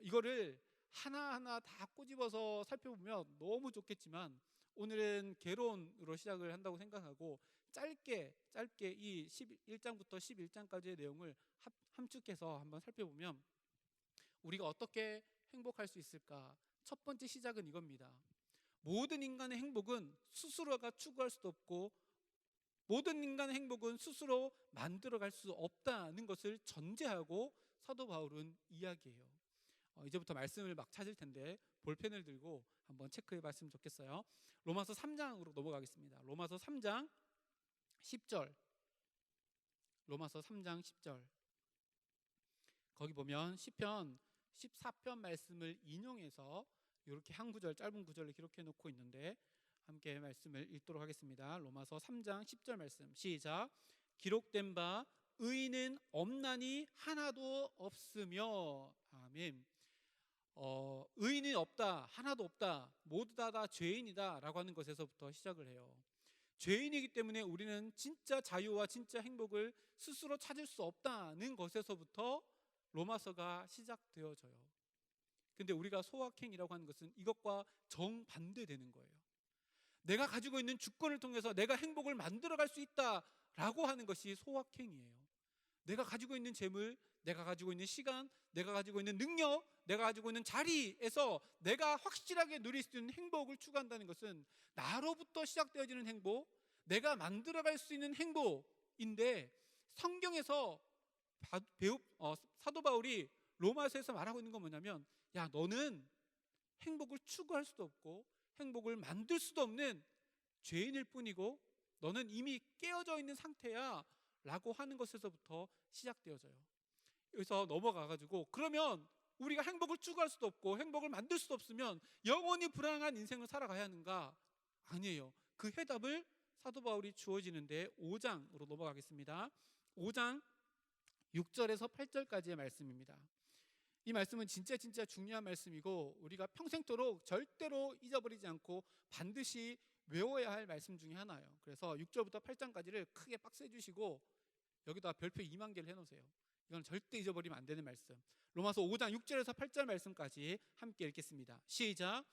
이거를 하나하나 다 꼬집어서 살펴보면 너무 좋겠지만 오늘은 개론으로 시작을 한다고 생각하고 짧게 이 11장부터 11장까지의 내용을 함축해서 한번 살펴보면 우리가 어떻게 행복할 수 있을까? 첫 번째 시작은 이겁니다. 모든 인간의 행복은 스스로가 추구할 수도 없고, 모든 인간의 행복은 스스로 만들어갈 수 없다는 것을 전제하고 사도 바울은 이야기해요. 이제부터 말씀을 막 찾을 텐데 볼펜을 들고 한번 체크해 봤으면 좋겠어요. 로마서 3장으로 넘어가겠습니다. 로마서 3장 10절. 로마서 3장 10절. 거기 보면 시편 14편 말씀을 인용해서 이렇게 한 구절, 짧은 구절을 기록해 놓고 있는데 함께 말씀을 읽도록 하겠습니다. 로마서 3장 10절 말씀 시작. 기록된 바 의인은 없나니 하나도 없으며. 아멘. 의인이 없다, 하나도 없다, 모두 다 죄인이다 라고 하는 것에서부터 시작을 해요. 죄인이기 때문에 우리는 진짜 자유와 진짜 행복을 스스로 찾을 수 없다는 것에서부터 로마서가 시작되어져요. 근데 우리가 소확행이라고 하는 것은 이것과 정반대되는 거예요. 내가 가지고 있는 주권을 통해서 내가 행복을 만들어갈 수 있다라고 하는 것이 소확행이에요. 내가 가지고 있는 재물, 내가 가지고 있는 시간, 내가 가지고 있는 능력, 내가 가지고 있는 자리에서 내가 확실하게 누릴 수 있는 행복을 추구한다는 것은 나로부터 시작되어지는 행복, 내가 만들어갈 수 있는 행복인데, 성경에서 사도 바울이 로마서에서 말하고 있는 건 뭐냐면, 야, 너는 행복을 추구할 수도 없고 행복을 만들 수도 없는 죄인일 뿐이고 너는 이미 깨어져 있는 상태야 라고 하는 것에서부터 시작되어져요. 여기서 넘어가가지고 그러면 우리가 행복을 추구할 수도 없고 행복을 만들 수도 없으면 영원히 불안한 인생을 살아가야 하는가? 아니에요. 그 해답을 사도 바울이 주어지는데 5장으로 넘어가겠습니다. 5장 6절에서 8절까지의 말씀입니다. 이 말씀은 진짜 중요한 말씀이고 우리가 평생토록 절대로 잊어버리지 않고 반드시 외워야 할 말씀 중에 하나예요. 그래서 6절부터 8장까지를 크게 박스해 주시고 여기다 별표 2만 개를 해놓으세요. 이건 절대 잊어버리면 안 되는 말씀. 로마서 5장 6절에서 8절 말씀까지 함께 읽겠습니다. 시작.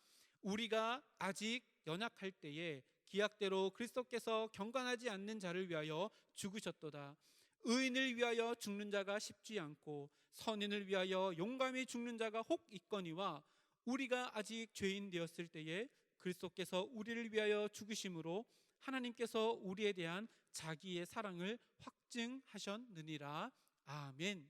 우리가 아직 연약할 때에 기약대로 그리스도께서 경건하지 않는 자를 위하여 죽으셨도다. 의인을 위하여 죽는 자가 쉽지 않고 선인을 위하여 용감히 죽는 자가 혹 있거니와 우리가 아직 죄인 되었을 때에 그리스도께서 우리를 위하여 죽으심으로 하나님께서 우리에 대한 자기의 사랑을 확증하셨느니라. 아멘.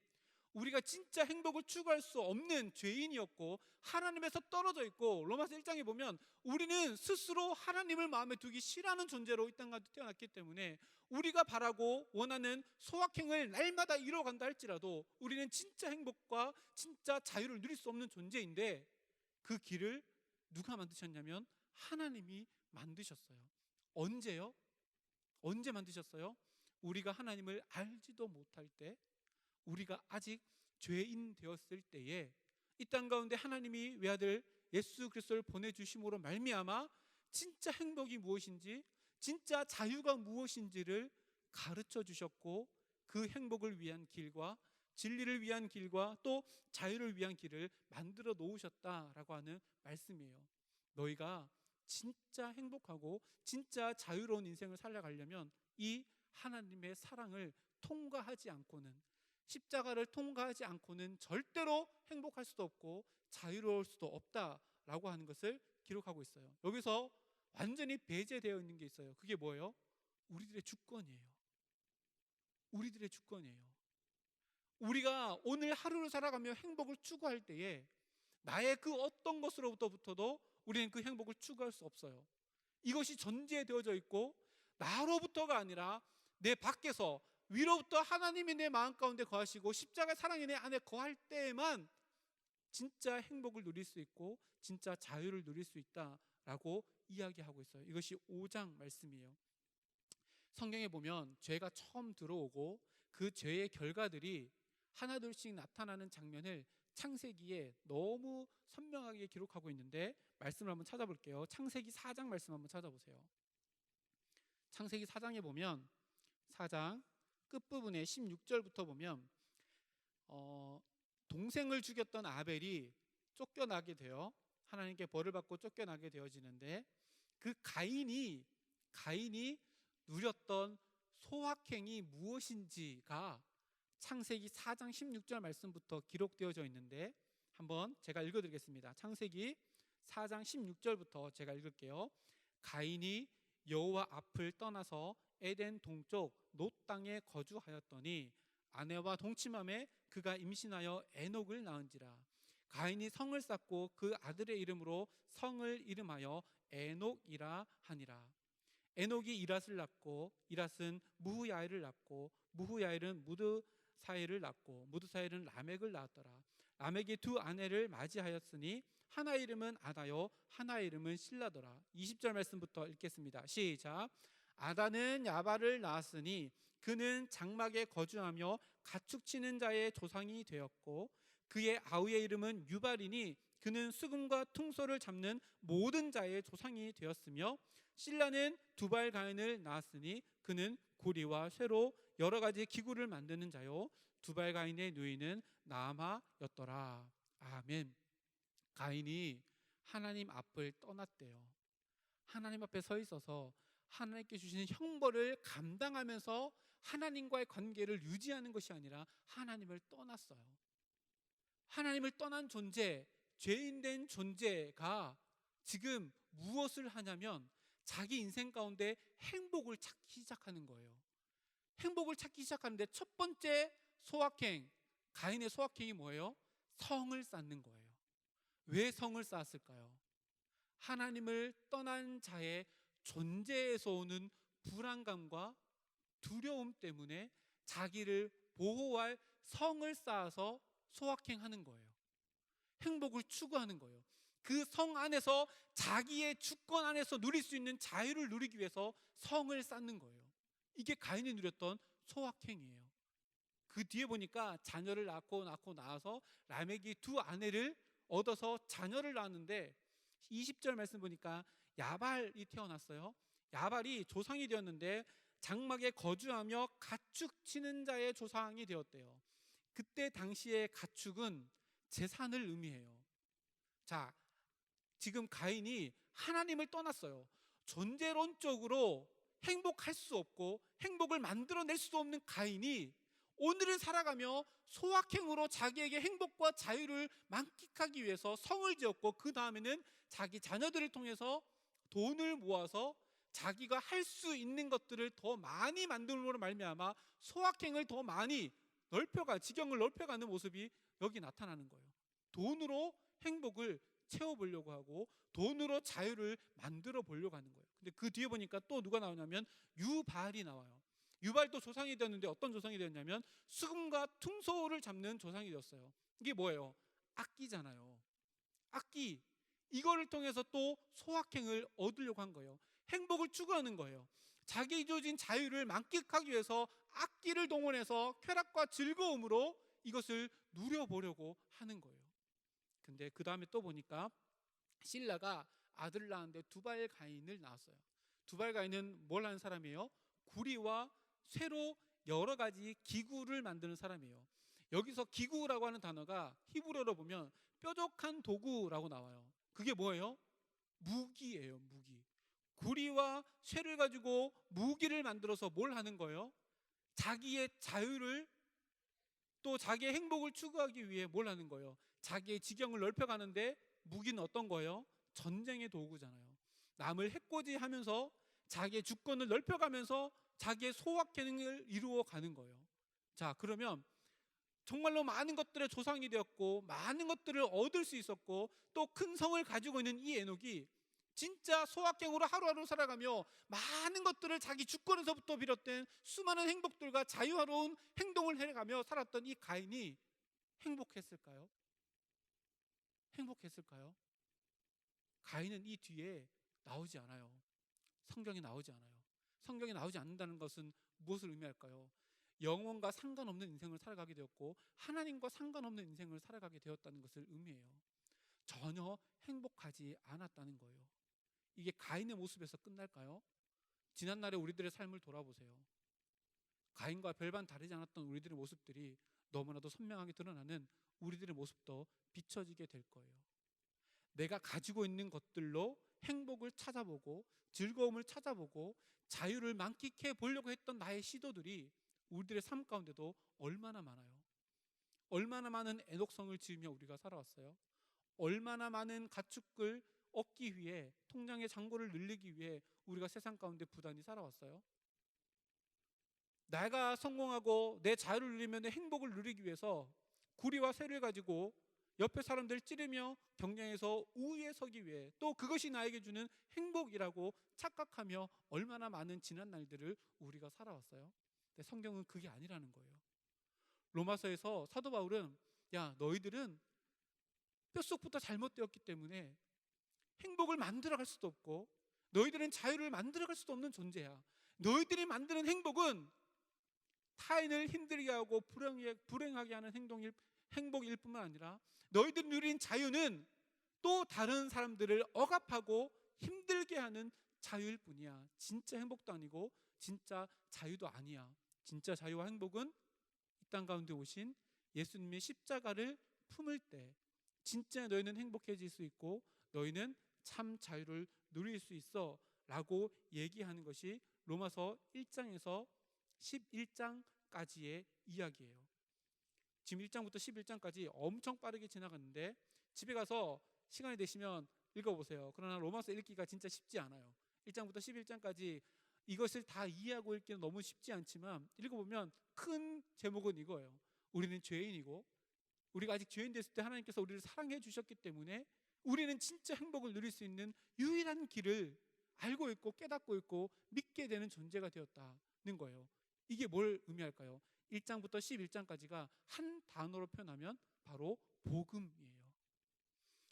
우리가 진짜 행복을 추구할 수 없는 죄인이었고 하나님에서 떨어져 있고 로마서 1장에 보면 우리는 스스로 하나님을 마음에 두기 싫어하는 존재로 이 땅 가운데 태어났기 때문에 우리가 바라고 원하는 소확행을 날마다 이뤄간다 할지라도 우리는 진짜 행복과 진짜 자유를 누릴 수 없는 존재인데 그 길을 누가 만드셨냐면 하나님이 만드셨어요. 언제요? 언제 만드셨어요? 우리가 하나님을 알지도 못할 때, 우리가 아직 죄인 되었을 때에 이 땅 가운데 하나님이 외아들 예수 그리스도를 보내주심으로 말미암아 진짜 행복이 무엇인지, 진짜 자유가 무엇인지를 가르쳐 주셨고 그 행복을 위한 길과 진리를 위한 길과 또 자유를 위한 길을 만들어 놓으셨다라고 하는 말씀이에요. 너희가 진짜 행복하고 진짜 자유로운 인생을 살아가려면 이 하나님의 사랑을 통과하지 않고는, 십자가를 통과하지 않고는 절대로 행복할 수도 없고 자유로울 수도 없다라고 하는 것을 기록하고 있어요. 여기서 완전히 배제되어 있는 게 있어요. 그게 뭐예요? 우리들의 주권이에요. 우리들의 주권이에요. 우리가 오늘 하루를 살아가며 행복을 추구할 때에 나의 그 어떤 것으로부터도 우리는 그 행복을 추구할 수 없어요. 이것이 전제되어져 있고 나로부터가 아니라 내 밖에서 위로부터 하나님이 내 마음 가운데 거하시고 십자가의 사랑이 내 안에 거할 때에만 진짜 행복을 누릴 수 있고 진짜 자유를 누릴 수 있다라고 이야기하고 있어요. 이것이 5장 말씀이에요. 성경에 보면 죄가 처음 들어오고 그 죄의 결과들이 하나둘씩 나타나는 장면을 창세기에 너무 선명하게 기록하고 있는데 말씀을 한번 찾아볼게요. 창세기 4장 말씀 한번 찾아보세요. 창세기 4장에 보면 4장 끝부분에 16절부터 보면 동생을 죽였던 아벨이 쫓겨나게 돼요. 하나님께 벌을 받고 쫓겨나게 되어지는데 그 가인이 누렸던 소확행이 무엇인지가 창세기 4장 16절 말씀부터 기록되어져 있는데 한번 제가 읽어드리겠습니다. 창세기 4장 16절부터 제가 읽을게요. 가인이 여호와 앞을 떠나서 에덴 동쪽 놋 땅에 거주하였더니 아내와 동침함에 그가 임신하여 에녹을 낳은지라. 가인이 성을 쌓고 그 아들의 이름으로 성을 이름하여 에녹이라 하니라. 에녹이 이랏을 낳고 이랏은 무후야엘을 낳고 무후야엘은 무드사엘을 낳고 무드사엘은 라멕을 낳았더라. 라멕이 두 아내를 맞이하였으니 하나의 이름은 아다요 하나의 이름은 실라더라. 20절 말씀부터 읽겠습니다. 시작. 아다는 야발을 낳았으니 그는 장막에 거주하며 가축치는 자의 조상이 되었고 그의 아우의 이름은 유발이니 그는 수금과 퉁소를 잡는 모든 자의 조상이 되었으며 실라는 두발 가인을 낳았으니 그는 고리와 쇠로 여러 가지 기구를 만드는 자요 두발 가인의 누이는 나아마였더라. 아멘. 가인이 하나님 앞을 떠났대요. 하나님 앞에 서 있어서 하나님께 주시는 형벌을 감당하면서 하나님과의 관계를 유지하는 것이 아니라 하나님을 떠났어요. 하나님을 떠난 존재, 죄인된 존재가 지금 무엇을 하냐면 자기 인생 가운데 행복을 찾기 시작하는 거예요. 행복을 찾기 시작하는데 첫 번째 소확행, 가인의 소확행이 뭐예요? 성을 쌓는 거예요. 왜 성을 쌓았을까요? 하나님을 떠난 자의 존재에서 오는 불안감과 두려움 때문에 자기를 보호할 성을 쌓아서 소확행하는 거예요. 행복을 추구하는 거예요. 그 성 안에서 자기의 주권 안에서 누릴 수 있는 자유를 누리기 위해서 성을 쌓는 거예요. 이게 가인이 누렸던 소확행이에요. 그 뒤에 보니까 자녀를 낳고 나서 라멕이 두 아내를 얻어서 자녀를 낳았는데 20절 말씀 보니까 야발이 태어났어요. 야발이 조상이 되었는데 장막에 거주하며 가축 치는 자의 조상이 되었대요. 그때 당시의 가축은 재산을 의미해요. 자, 지금 가인이 하나님을 떠났어요. 존재론적으로 행복할 수 없고 행복을 만들어낼 수 없는 가인이 오늘을 살아가며 소확행으로 자기에게 행복과 자유를 만끽하기 위해서 성을 지었고, 그 다음에는 자기 자녀들을 통해서 돈을 모아서 자기가 할 수 있는 것들을 더 많이 만들므로 말미암아 소확행을 더 많이 지경을 넓혀가는 모습이 여기 나타나는 거예요. 돈으로 행복을 채워보려고 하고 돈으로 자유를 만들어 보려고 하는 거예요. 근데 그 뒤에 보니까 또 누가 나오냐면 유발이 나와요. 유발도 조상이 되었는데 어떤 조상이 되었냐면 수금과 퉁소를 잡는 조상이 되었어요. 이게 뭐예요? 악기잖아요. 악기. 이거를 통해서 또 소확행을 얻으려고 한 거예요. 행복을 추구하는 거예요. 자기 주어진 자유를 만끽하기 위해서 악기를 동원해서 쾌락과 즐거움으로 이것을 누려보려고 하는 거예요. 근데 그 다음에 또 보니까 실라가 아들을 낳았는데 두발 가인을 낳았어요. 두발 가인은 뭘 하는 사람이에요? 구리와 쇠로 여러 가지 기구를 만드는 사람이에요. 여기서 기구라고 하는 단어가 히브리어로 보면 뾰족한 도구라고 나와요. 그게 뭐예요? 무기예요. 무기. 구리와 쇠를 가지고 무기를 만들어서 뭘 하는 거예요? 자기의 자유를 또 자기의 행복을 추구하기 위해 뭘 하는 거예요? 자기의 지경을 넓혀가는데 무기는 어떤 거예요? 전쟁의 도구잖아요. 남을 해코지하면서 자기의 주권을 넓혀가면서 자기의 소확행을 이루어가는 거예요. 자, 그러면 정말로 많은 것들의 조상이 되었고 많은 것들을 얻을 수 있었고 또 큰 성을 가지고 있는 이 에녹이 진짜 소확행으로 하루하루 살아가며 많은 것들을 자기 주권에서부터 비롯된 수많은 행복들과 자유로운 행동을 해가며 살았던 이 가인이 행복했을까요? 행복했을까요? 가인은 이 뒤에 나오지 않아요. 성경에 나오지 않아요. 성경에 나오지 않는다는 것은 무엇을 의미할까요? 영혼과 상관없는 인생을 살아가게 되었고 하나님과 상관없는 인생을 살아가게 되었다는 것을 의미해요. 전혀 행복하지 않았다는 거예요. 이게 가인의 모습에서 끝날까요? 지난날의 우리들의 삶을 돌아보세요. 가인과 별반 다르지 않았던 우리들의 모습들이 너무나도 선명하게 드러나는 우리들의 모습도 비춰지게 될 거예요. 내가 가지고 있는 것들로 행복을 찾아보고 즐거움을 찾아보고 자유를 만끽해 보려고 했던 나의 시도들이 우리들의 삶 가운데도 얼마나 많아요. 얼마나 많은 애독성을 지으며 우리가 살아왔어요. 얼마나 많은 가축을 얻기 위해 통장의 잔고를 늘리기 위해 우리가 세상 가운데 부단히 살아왔어요. 내가 성공하고 내 자유를 누리며 내 행복을 누리기 위해서 구리와 쇠를 가지고 옆에 사람들 찌르며 경쟁해서 우위에 서기 위해 또 그것이 나에게 주는 행복이라고 착각하며 얼마나 많은 지난 날들을 우리가 살아왔어요. 근데 성경은 그게 아니라는 거예요. 로마서에서 사도 바울은 너희들은 뼛속부터 잘못되었기 때문에 행복을 만들어갈 수도 없고 너희들은 자유를 만들어갈 수도 없는 존재야. 너희들이 만드는 행복은 타인을 힘들게 하고 불행하게 하는 행복일 뿐만 아니라 너희들이 누린 자유는 또 다른 사람들을 억압하고 힘들게 하는 자유일 뿐이야. 진짜 행복도 아니고 진짜 자유도 아니야. 진짜 자유와 행복은 이 땅 가운데 오신 예수님의 십자가를 품을 때 진짜 너희는 행복해질 수 있고 너희는 참 자유를 누릴 수 있어 라고 얘기하는 것이 로마서 1장에서 11장까지의 이야기예요. 지금 1장부터 11장까지 엄청 빠르게 지나갔는데 집에 가서 시간이 되시면 읽어보세요. 그러나 로마서 읽기가 진짜 쉽지 않아요. 1장부터 11장까지 이것을 다 이해하고 읽기는 너무 쉽지 않지만 읽어보면 큰 제목은 이거예요. 우리는 죄인이고 우리가 아직 죄인 됐을 때 하나님께서 우리를 사랑해 주셨기 때문에 우리는 진짜 행복을 누릴 수 있는 유일한 길을 알고 있고 깨닫고 있고 믿게 되는 존재가 되었다는 거예요. 이게 뭘 의미할까요? 1장부터 11장까지가 한 단어로 표현하면 바로 복음이에요.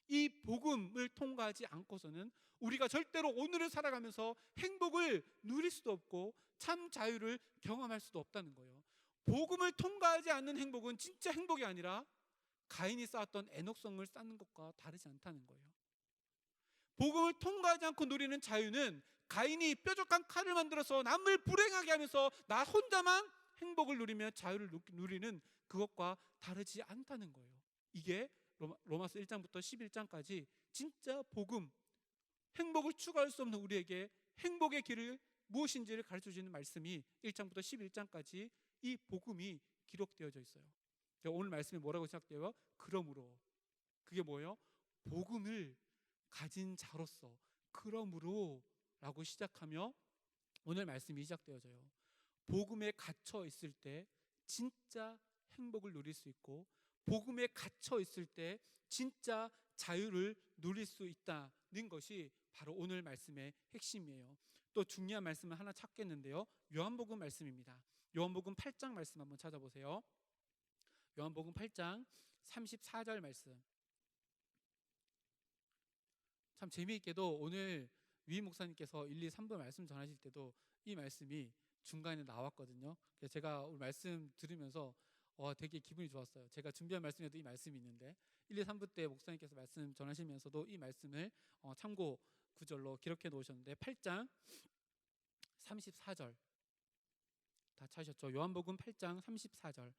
이 복음을 통과하지 않고서는 우리가 절대로 오늘을 살아가면서 행복을 누릴 수도 없고 참 자유를 경험할 수도 없다는 거예요. 복음을 통과하지 않는 행복은 진짜 행복이 아니라 가인이 쌓았던 애녹성을 쌓는 것과 다르지 않다는 거예요. 복음을 통과하지 않고 누리는 자유는 가인이 뾰족한 칼을 만들어서 남을 불행하게 하면서 나 혼자만 행복을 누리며 자유를 누리는 그것과 다르지 않다는 거예요. 이게 로마서 1장부터 11장까지 진짜 복음, 행복을 추구할 수 없는 우리에게 행복의 길을 무엇인지를 가르쳐주는 말씀이 1장부터 11장까지 이 복음이 기록되어져 있어요. 오늘 말씀이 뭐라고 시작돼요? 그러므로. 그게 뭐예요? 복음을 가진 자로서 그러므로 라고 시작하며 오늘 말씀이 시작되어져요. 복음에 갇혀 있을 때 진짜 행복을 누릴 수 있고 복음에 갇혀 있을 때 진짜 자유를 누릴 수 있다는 것이 바로 오늘 말씀의 핵심이에요. 또 중요한 말씀을 하나 찾겠는데요. 요한복음 말씀입니다. 요한복음 8장 말씀 한번 찾아보세요. 요한복음 8장 34절 말씀. 참 재미있게도 오늘 위 목사님께서 1, 2, 3부 말씀 전하실 때도 이 말씀이 중간에 나왔거든요. 그래서 제가 오늘 말씀 들으면서 되게 기분이 좋았어요. 제가 준비한 말씀에도 이 말씀이 있는데 1, 2, 3부 때 목사님께서 말씀 전하시면서도 이 말씀을 참고 구절로 기록해 놓으셨는데 8장 34절 다 찾으셨죠? 요한복음 8장 34절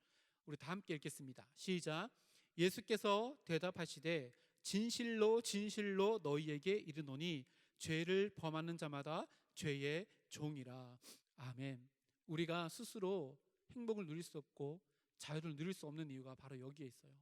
우리 다 함께 읽겠습니다. 시작. 예수께서 대답하시되 진실로 진실로 너희에게 이르노니 죄를 범하는 자마다 죄의 종이라. 아멘. 우리가 스스로 행복을 누릴 수 없고 자유를 누릴 수 없는 이유가 바로 여기에 있어요.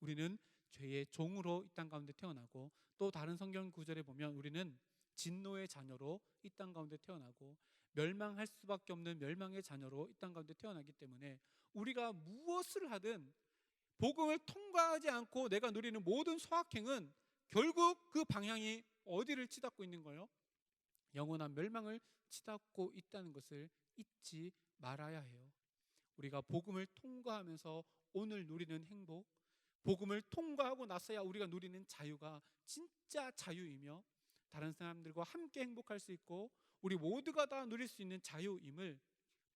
우리는 죄의 종으로 이 땅 가운데 태어나고 또 다른 성경 구절에 보면 우리는 진노의 자녀로 이 땅 가운데 태어나고 멸망할 수밖에 없는 멸망의 자녀로 이 땅 가운데 태어나기 때문에 우리가 무엇을 하든 복음을 통과하지 않고 내가 누리는 모든 소확행은 결국 그 방향이 어디를 치닫고 있는 거예요? 영원한 멸망을 치닫고 있다는 것을 잊지 말아야 해요. 우리가 복음을 통과하면서 오늘 누리는 행복, 복음을 통과하고 나서야 우리가 누리는 자유가 진짜 자유이며 다른 사람들과 함께 행복할 수 있고 우리 모두가 다 누릴 수 있는 자유임을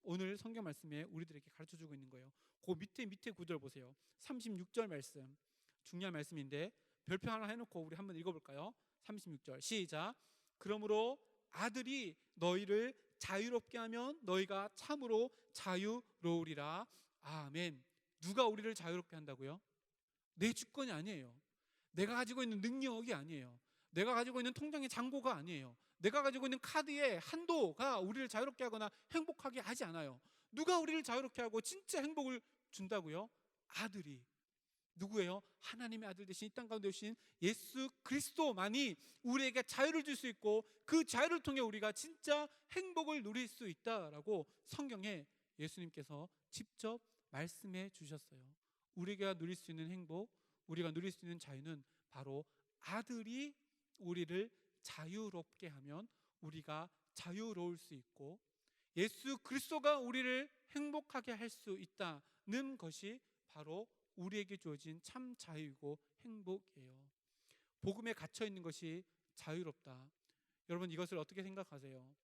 오늘 성경 말씀에 우리들에게 가르쳐주고 있는 거예요. 그 밑에 구절 보세요. 36절 말씀, 중요한 말씀인데 별표 하나 해놓고 우리 한번 읽어볼까요? 36절 시작. 그러므로 아들이 너희를 자유롭게 하면 너희가 참으로 자유로우리라. 아멘. 누가 우리를 자유롭게 한다고요? 내 주권이 아니에요. 내가 가지고 있는 능력이 아니에요. 내가 가지고 있는 통장의 잔고가 아니에요. 내가 가지고 있는 카드의 한도가 우리를 자유롭게 하거나 행복하게 하지 않아요. 누가 우리를 자유롭게 하고 진짜 행복을 준다고요? 아들이. 누구예요? 하나님의 아들 되신 이 땅 가운데 오신 예수 그리스도만이 우리에게 자유를 줄 수 있고 그 자유를 통해 우리가 진짜 행복을 누릴 수 있다라고 성경에 예수님께서 직접 말씀해 주셨어요. 우리가 누릴 수 있는 행복, 우리가 누릴 수 있는 자유는 바로 아들이 우리를 자유롭게 하면 우리가 자유로울 수 있고 예수 그리스도가 우리를 행복하게 할 수 있다는 것이 바로 우리에게 주어진 참 자유이고 행복이에요. 복음에 갇혀 있는 것이 자유롭다. 여러분 이것을 어떻게 생각하세요?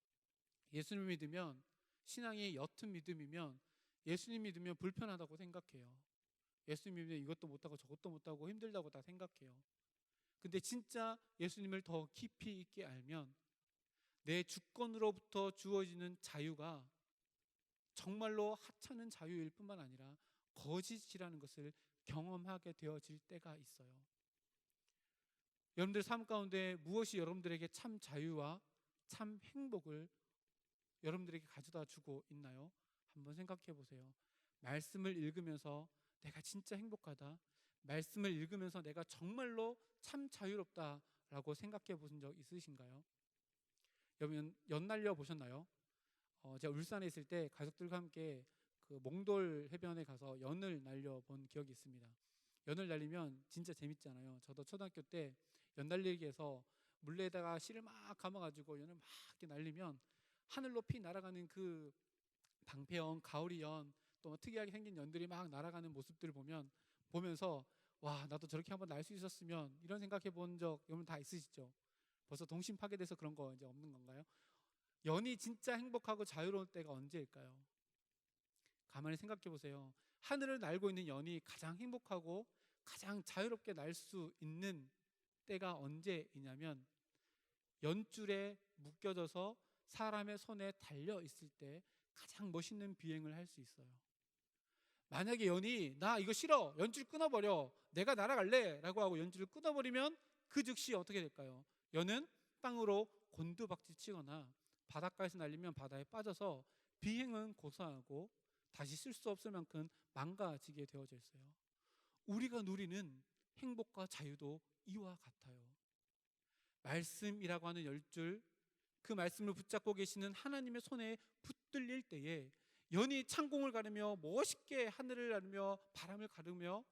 예수님 믿으면 신앙이 옅은 믿음이면 예수님 믿으면 불편하다고 생각해요. 예수님 믿으면 이것도 못하고 저것도 못하고 힘들다고 다 생각해요. 근데 진짜 예수님을 더 깊이 있게 알면 내 주권으로부터 주어지는 자유가 정말로 하찮은 자유일 뿐만 아니라 거짓이라는 것을 경험하게 되어질 때가 있어요. 여러분들 삶 가운데 무엇이 여러분들에게 참 자유와 참 행복을 여러분들에게 가져다 주고 있나요? 한번 생각해 보세요. 말씀을 읽으면서 내가 진짜 행복하다, 말씀을 읽으면서 내가 정말로 참 자유롭다라고 생각해 보신 적 있으신가요? 여러분 연날려 보셨나요? 제가 울산에 있을 때 가족들과 함께 그 몽돌 해변에 가서 연을 날려 본 기억이 있습니다. 연을 날리면 진짜 재밌잖아요. 저도 초등학교 때 연 날리기에서 물에다가 실을 막 감아가지고 연을 막 이렇게 날리면 하늘 높이 날아가는 그 방패연, 가오리연 또 특이하게 생긴 연들이 막 날아가는 모습들을 보면서 와, 나도 저렇게 한번 날 수 있었으면, 이런 생각해 본 적 여러분 다 있으시죠? 벌써 동심 파괴돼서 그런 거 이제 없는 건가요? 연이 진짜 행복하고 자유로울 때가 언제일까요? 가만히 생각해 보세요. 하늘을 날고 있는 연이 가장 행복하고 가장 자유롭게 날 수 있는 때가 언제이냐면, 연줄에 묶여져서 사람의 손에 달려 있을 때 가장 멋있는 비행을 할 수 있어요. 만약에 연이 나 이거 싫어, 연줄 끊어버려, 내가 날아갈래 라고 하고 연줄을 끊어버리면 그 즉시 어떻게 될까요? 연은 땅으로 곤두박질 치거나 바닷가에서 날리면 바다에 빠져서 비행은 고사하고 다시 쓸 수 없을 만큼 망가지게 되어져 있어요. 우리가 누리는 행복과 자유도 이와 같아요. 말씀이라고 하는 열줄, 그 말씀을 붙잡고 계시는 하나님의 손에 붙들릴 때에 연이 창공을 가르며 멋있게 하늘을 나르며 바람을 가르며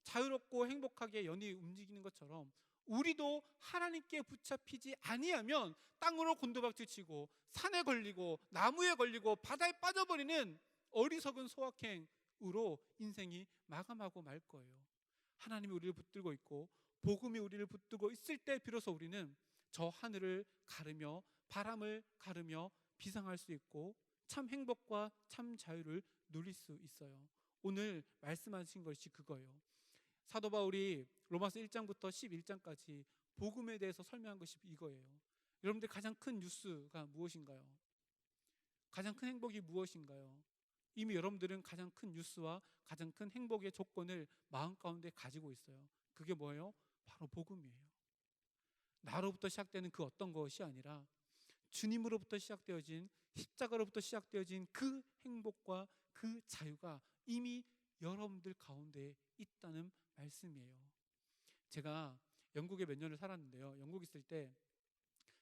자유롭고 행복하게 연이 움직이는 것처럼, 우리도 하나님께 붙잡히지 아니하면 땅으로 곤두박질치고 산에 걸리고 나무에 걸리고 바다에 빠져버리는 어리석은 소확행으로 인생이 마감하고 말 거예요. 하나님이 우리를 붙들고 있고 복음이 우리를 붙들고 있을 때 비로소 우리는 저 하늘을 가르며 바람을 가르며 비상할 수 있고 참 행복과 참 자유를 누릴 수 있어요. 오늘 말씀하신 것이 그거예요. 사도 바울이 로마서 1장부터 11장까지 복음에 대해서 설명한 것이 이거예요. 여러분들 가장 큰 뉴스가 무엇인가요? 가장 큰 행복이 무엇인가요? 이미 여러분들은 가장 큰 뉴스와 가장 큰 행복의 조건을 마음 가운데 가지고 있어요. 그게 뭐예요? 바로 복음이에요. 나로부터 시작되는 그 어떤 것이 아니라 주님으로부터 시작되어진, 십자가로부터 시작되어진 그 행복과 그 자유가 이미 여러분들 가운데 있다는 말씀이에요. 제가 영국에 몇 년을 살았는데요. 영국 있을 때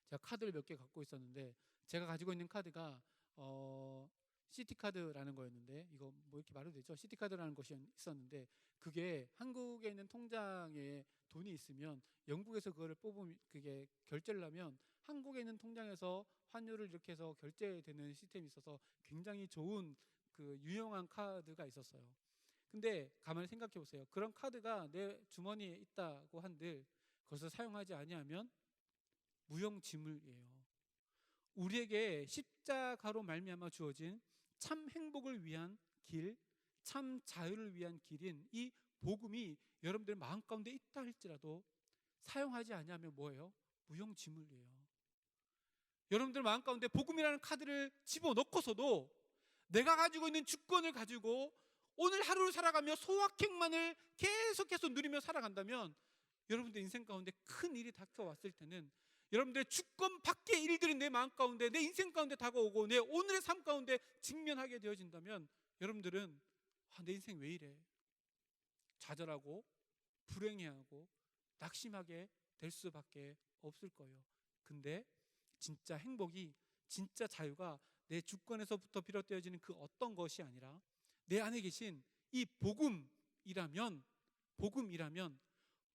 제가 카드를 몇 개 갖고 있었는데, 제가 가지고 있는 카드가 시티카드라는 거였는데, 이거 뭐 이렇게 말해도 되죠? 시티카드라는 것이 있었는데, 그게 한국에 있는 통장에 돈이 있으면 영국에서 그거를 뽑으면, 그게 결제를 하면 한국에 있는 통장에서 환율을 이렇게 해서 결제되는 시스템이 있어서 굉장히 좋은 그 유용한 카드가 있었어요. 근데 가만히 생각해 보세요. 그런 카드가 내 주머니에 있다고 한들 그것을 사용하지 아니하면 무용지물이에요. 우리에게 십자가로 말미암아 주어진 참 행복을 위한 길, 참 자유를 위한 길인 이 복음이 여러분들 마음 가운데 있다 할지라도 사용하지 아니하면 뭐예요? 무용지물이에요. 여러분들 마음 가운데 복음이라는 카드를 집어넣고서도 내가 가지고 있는 주권을 가지고 오늘 하루를 살아가며 소확행만을 계속해서 누리며 살아간다면, 여러분들 인생 가운데 큰 일이 닥쳐왔을 때는 여러분들의 주권 밖의 일들이 내 마음 가운데, 내 인생 가운데 다가오고 내 오늘의 삶 가운데 직면하게 되어진다면, 여러분들은 내 인생 왜 이래? 좌절하고 불행해하고 낙심하게 될 수밖에 없을 거예요. 근데 진짜 행복이, 진짜 자유가 내 주권에서부터 비롯되어지는 그 어떤 것이 아니라 내 안에 계신 이 복음이라면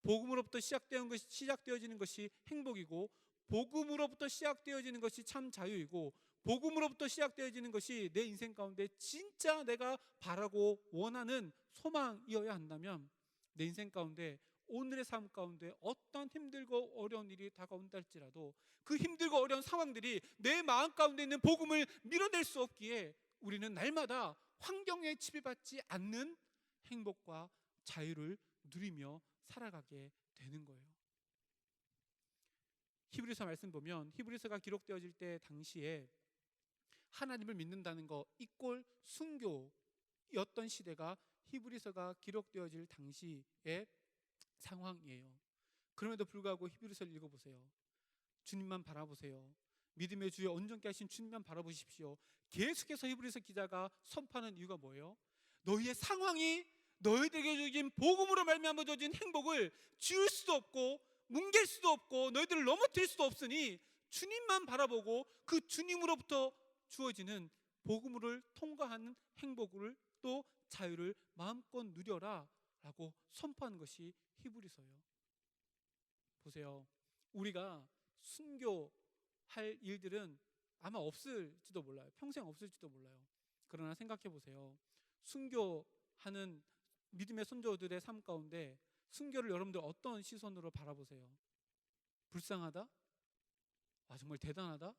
복음으로부터 시작되어지는 것이 행복이고, 복음으로부터 시작되어지는 것이 참 자유이고, 복음으로부터 시작되어지는 것이 내 인생 가운데 진짜 내가 바라고 원하는 소망이어야 한다면, 내 인생 가운데 오늘의 삶 가운데 어떤 힘들고 어려운 일이 다가온다 할지라도 그 힘들고 어려운 상황들이 내 마음 가운데 있는 복음을 밀어낼 수 없기에 우리는 날마다 환경에 지배받지 않는 행복과 자유를 누리며 살아가게 되는 거예요. 히브리서 말씀 보면, 히브리서가 기록되어질 때 당시에 하나님을 믿는다는 거 이꼴 순교였던 시대가 히브리서가 기록되어질 당시의 상황이에요. 그럼에도 불구하고 히브리서를 읽어보세요. 주님만 바라보세요. 믿음의 주여 온전케 하신 주님만 바라보십시오. 계속해서 히브리서 기자가 선포하는 이유가 뭐예요? 너희의 상황이 너희들에게 주어진 복음으로 말미암아 주어진 행복을 지울 수도 없고 뭉갤 수도 없고 너희들을 넘어뜨릴 수도 없으니 주님만 바라보고 그 주님으로부터 주어지는 복음을 통과하는 행복을 또 자유를 마음껏 누려라 라고 선포하는 것이 히브리서예요. 보세요. 우리가 순교할 일들은 아마 없을지도 몰라요. 평생 없을지도 몰라요. 그러나 생각해 보세요. 순교하는 믿음의 선조들의 삶 가운데 순교를 여러분들 어떤 시선으로 바라보세요? 불쌍하다? 아, 정말 대단하다?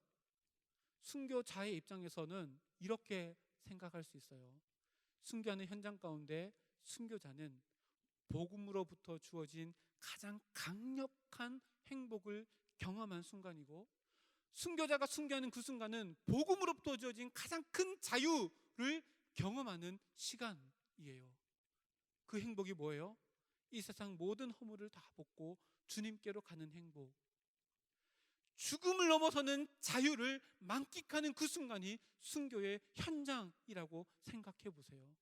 순교자의 입장에서는 이렇게 생각할 수 있어요. 순교하는 현장 가운데 순교자는 복음으로부터 주어진 가장 강력한 행복을 경험한 순간이고, 순교자가 순교하는 그 순간은 복음으로부터 주어진 가장 큰 자유를 경험하는 시간이에요. 그 행복이 뭐예요? 이 세상 모든 허물을 다 벗고 주님께로 가는 행복, 죽음을 넘어서는 자유를 만끽하는 그 순간이 순교의 현장이라고 생각해 보세요.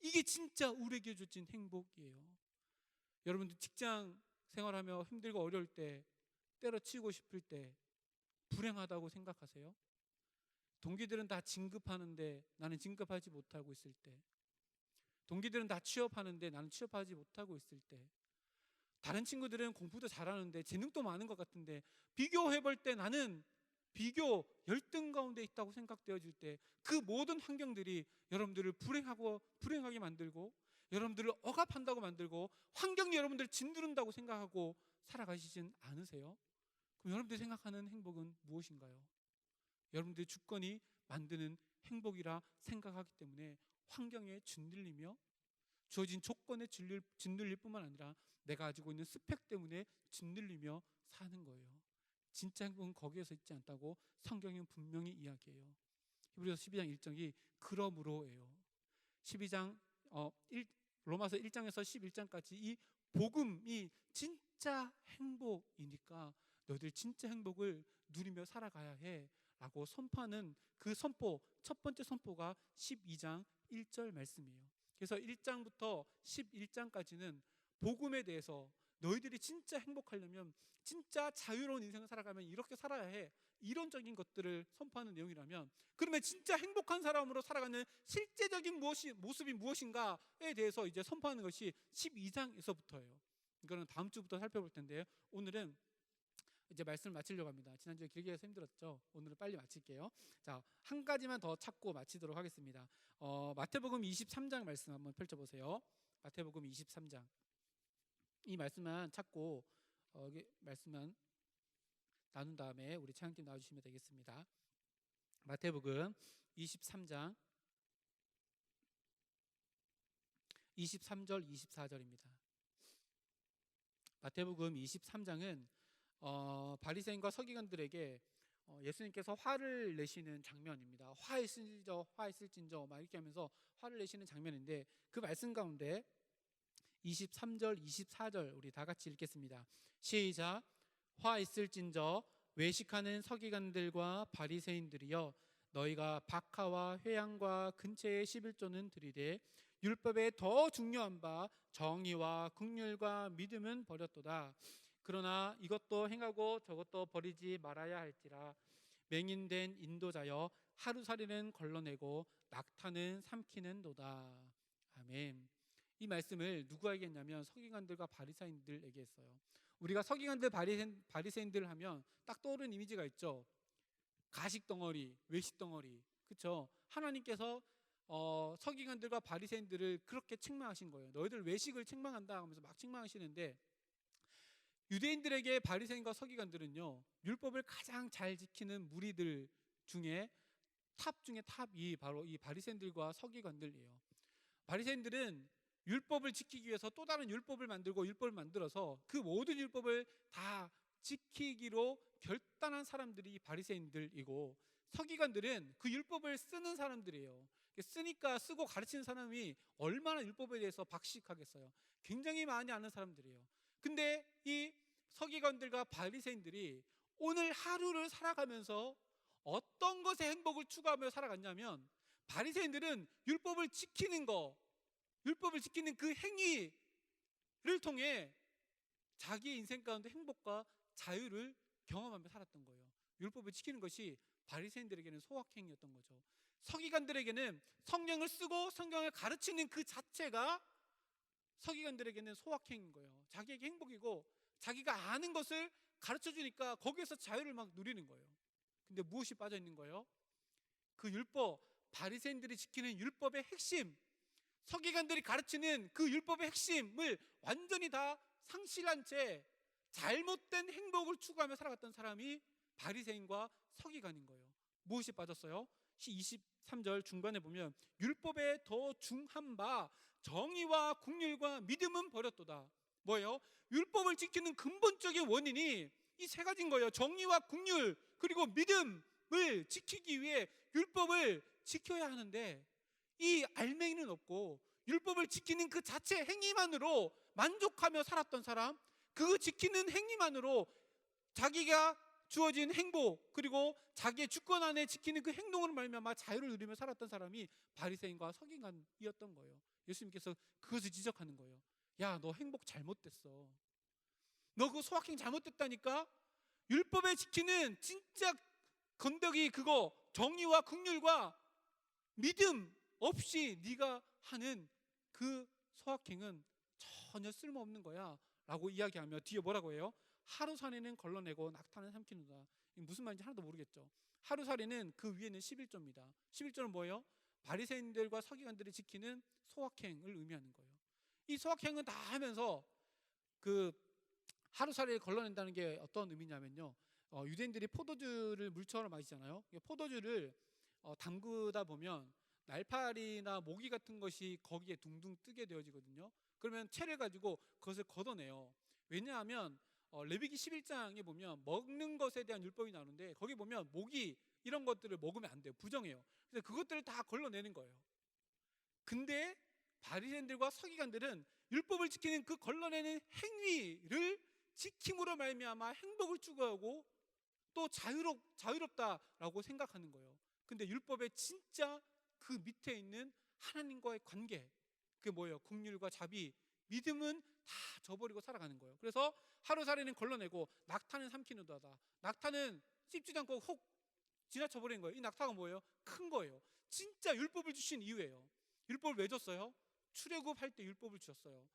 이게 진짜 우리에게 주어진 행복이에요. 여러분들 직장 생활하며 힘들고 어려울 때, 때려치우고 싶을 때 불행하다고 생각하세요? 동기들은 다 진급하는데 나는 진급하지 못하고 있을 때, 동기들은 다 취업하는데 나는 취업하지 못하고 있을 때, 다른 친구들은 공부도 잘하는데 재능도 많은 것 같은데 비교해볼 때 나는 비교 열등 가운데 있다고 생각되어질 때, 그 모든 환경들이 여러분들을 불행하게 만들고 여러분들을 억압한다고 만들고 환경이 여러분들을 짓누른다고 생각하고 살아가시진 않으세요? 그럼 여러분들이 생각하는 행복은 무엇인가요? 여러분들의 주권이 만드는 행복이라 생각하기 때문에 환경에 짓눌리며 주어진 조건에 짓눌릴 뿐만 아니라 내가 가지고 있는 스펙 때문에 짓눌리며 사는 거예요. 진짜 행복은 거기에서 있지 않다고 성경은 분명히 이야기해요. 히브리서 12장 1절이 그러므로예요. 12장 로마서 1장에서 11장까지 이 복음이 진짜 행복이니까 너희들 진짜 행복을 누리며 살아가야 해 라고 선포하는 그 선포, 첫 번째 선포가 12장 1절 말씀이에요. 그래서 1장부터 11장까지는 복음에 대해서 너희들이 진짜 행복하려면, 진짜 자유로운 인생을 살아가면 이렇게 살아야 해, 이론적인 것들을 선포하는 내용이라면, 그러면 진짜 행복한 사람으로 살아가는 실제적인 모습이 무엇인가에 대해서 이제 선포하는 것이 12장에서부터예요. 이거는 다음 주부터 살펴볼 텐데 오늘은 이제 말씀을 마치려고 합니다. 지난주에 길게 해서 힘들었죠. 오늘은 빨리 마칠게요. 자, 한 가지만 더 찾고 마치도록 하겠습니다. 마태복음 23장 말씀 한번 펼쳐보세요. 마태복음 23장 이 말씀만 찾고 말씀만 나눈 다음에 우리 찬양팀 나와주시면 되겠습니다. 마태복음 23장 23절 24절입니다. 마태복음 23장은 바리새인과 서기관들에게 예수님께서 화를 내시는 장면입니다. 화있을진저 막 이렇게 하면서 화를 내시는 장면인데, 그 말씀 가운데 23절 24절 우리 다 같이 읽겠습니다. 시작. 화있을진저 외식하는 서기관들과 바리새인들이여, 너희가 박하와 회양과 근처의 11조는 드리되 율법에 더 중요한 바 정의와 긍휼과 믿음은 버렸도다. 그러나 이것도 행하고 저것도 버리지 말아야 할지라. 맹인된 인도자여, 하루살이는 걸러내고 낙타는 삼키는도다. 아멘. 이 말씀을 누구에게 했냐면 서기관들과 바리새인들에게 했어요. 우리가 서기관들 바리새인들 하면 딱 떠오르는 이미지가 있죠. 가식 덩어리, 외식 덩어리, 그렇죠? 하나님께서 서기관들과 바리새인들을 그렇게 책망하신 거예요. 너희들 외식을 책망한다 하면서 막 책망하시는데, 유대인들에게 바리새인과 서기관들은요, 율법을 가장 잘 지키는 무리들 중에 탑이 바로 이 바리새인들과 서기관들이에요. 바리새인들은 율법을 지키기 위해서 또 다른 율법을 만들어서 그 모든 율법을 다 지키기로 결단한 사람들이 바리새인들이고, 서기관들은 그 율법을 쓰는 사람들이에요. 쓰니까 쓰고 가르치는 사람이 얼마나 율법에 대해서 박식하겠어요. 굉장히 많이 아는 사람들이에요. 근데 이 서기관들과 바리새인들이 오늘 하루를 살아가면서 어떤 것에 행복을 추구하며 살아갔냐면, 바리새인들은 율법을 지키는 그 행위를 통해 자기의 인생 가운데 행복과 자유를 경험하며 살았던 거예요. 율법을 지키는 것이 바리새인들에게는 소확행이었던 거죠. 서기관들에게는 성경을 쓰고 성경을 가르치는 그 자체가 서기관들에게는 소확행인 거예요. 자기에게 행복이고, 자기가 아는 것을 가르쳐 주니까 거기에서 자유를 막 누리는 거예요. 근데 무엇이 빠져 있는 거예요? 그 율법, 바리새인들이 지키는 율법의 핵심, 서기관들이 가르치는 그 율법의 핵심을 완전히 다 상실한 채 잘못된 행복을 추구하며 살아갔던 사람이 바리새인과 서기관인 거예요. 무엇이 빠졌어요? 23절 중반에 보면 율법에 더 중한 바 정의와 국률과 믿음은 버렸도다. 뭐예요? 율법을 지키는 근본적인 원인이 이 세 가지인 거예요. 정의와 국률 그리고 믿음을 지키기 위해 율법을 지켜야 하는데 이 알맹이는 없고 율법을 지키는 그 자체 행위만으로 만족하며 살았던 사람, 그 지키는 행위만으로 자기가 주어진 행복 그리고 자기의 주권 안에 지키는 그 행동으로 말미암아 자유를 누리며 살았던 사람이 바리새인과 서기관이었던 거예요. 예수님께서 그것을 지적하는 거예요. 야, 너 행복 잘못됐어. 너 그 소확행 잘못됐다니까. 율법에 지키는 진짜 건더기 그거 정의와 긍휼과 믿음 없이 네가 하는 그 소확행은 전혀 쓸모없는 거야 라고 이야기하며 뒤에 뭐라고 해요? 하루살이는 걸러내고 낙타는 삼키는다. 무슨 말인지 하나도 모르겠죠. 하루살이는 그 위에는 11조입니다. 11조는 뭐예요? 바리새인들과 서기관들이 지키는 소확행을 의미하는 거예요. 이 소확행은 다 하면서 그 하루살이를 걸러낸다는 게 어떤 의미냐면요, 유대인들이 포도주를 물처럼 마시잖아요. 포도주를 담그다 보면 날파리나 모기 같은 것이 거기에 둥둥 뜨게 되어지거든요. 그러면 채를 가지고 그것을 걷어내요. 왜냐하면 레위기 11장에 보면 먹는 것에 대한 율법이 나오는데 거기 보면 모기 이런 것들을 먹으면 안 돼요. 부정해요. 그래서 그것들을 다 걸러내는 거예요. 근데 바리새인들과 서기관들은 율법을 지키는 그 걸러내는 행위를 지킴으로 말미암아 행복을 추구하고 또 자유롭다라고 생각하는 거예요. 근데 율법의 진짜 그 밑에 있는 하나님과의 관계, 그게 뭐예요? 긍휼과 자비, 믿음은 다 저버리고 살아가는 거예요. 그래서 하루살이는 걸러내고 낙타는 삼키는도다. 낙타는 씹지도 않고 혹 지나쳐버리는 거예요. 이 낙타가 뭐예요? 큰 거예요. 진짜 율법을 주신 이유예요. 율법을 왜 줬어요? 출애굽할 때 율법을 주셨어요.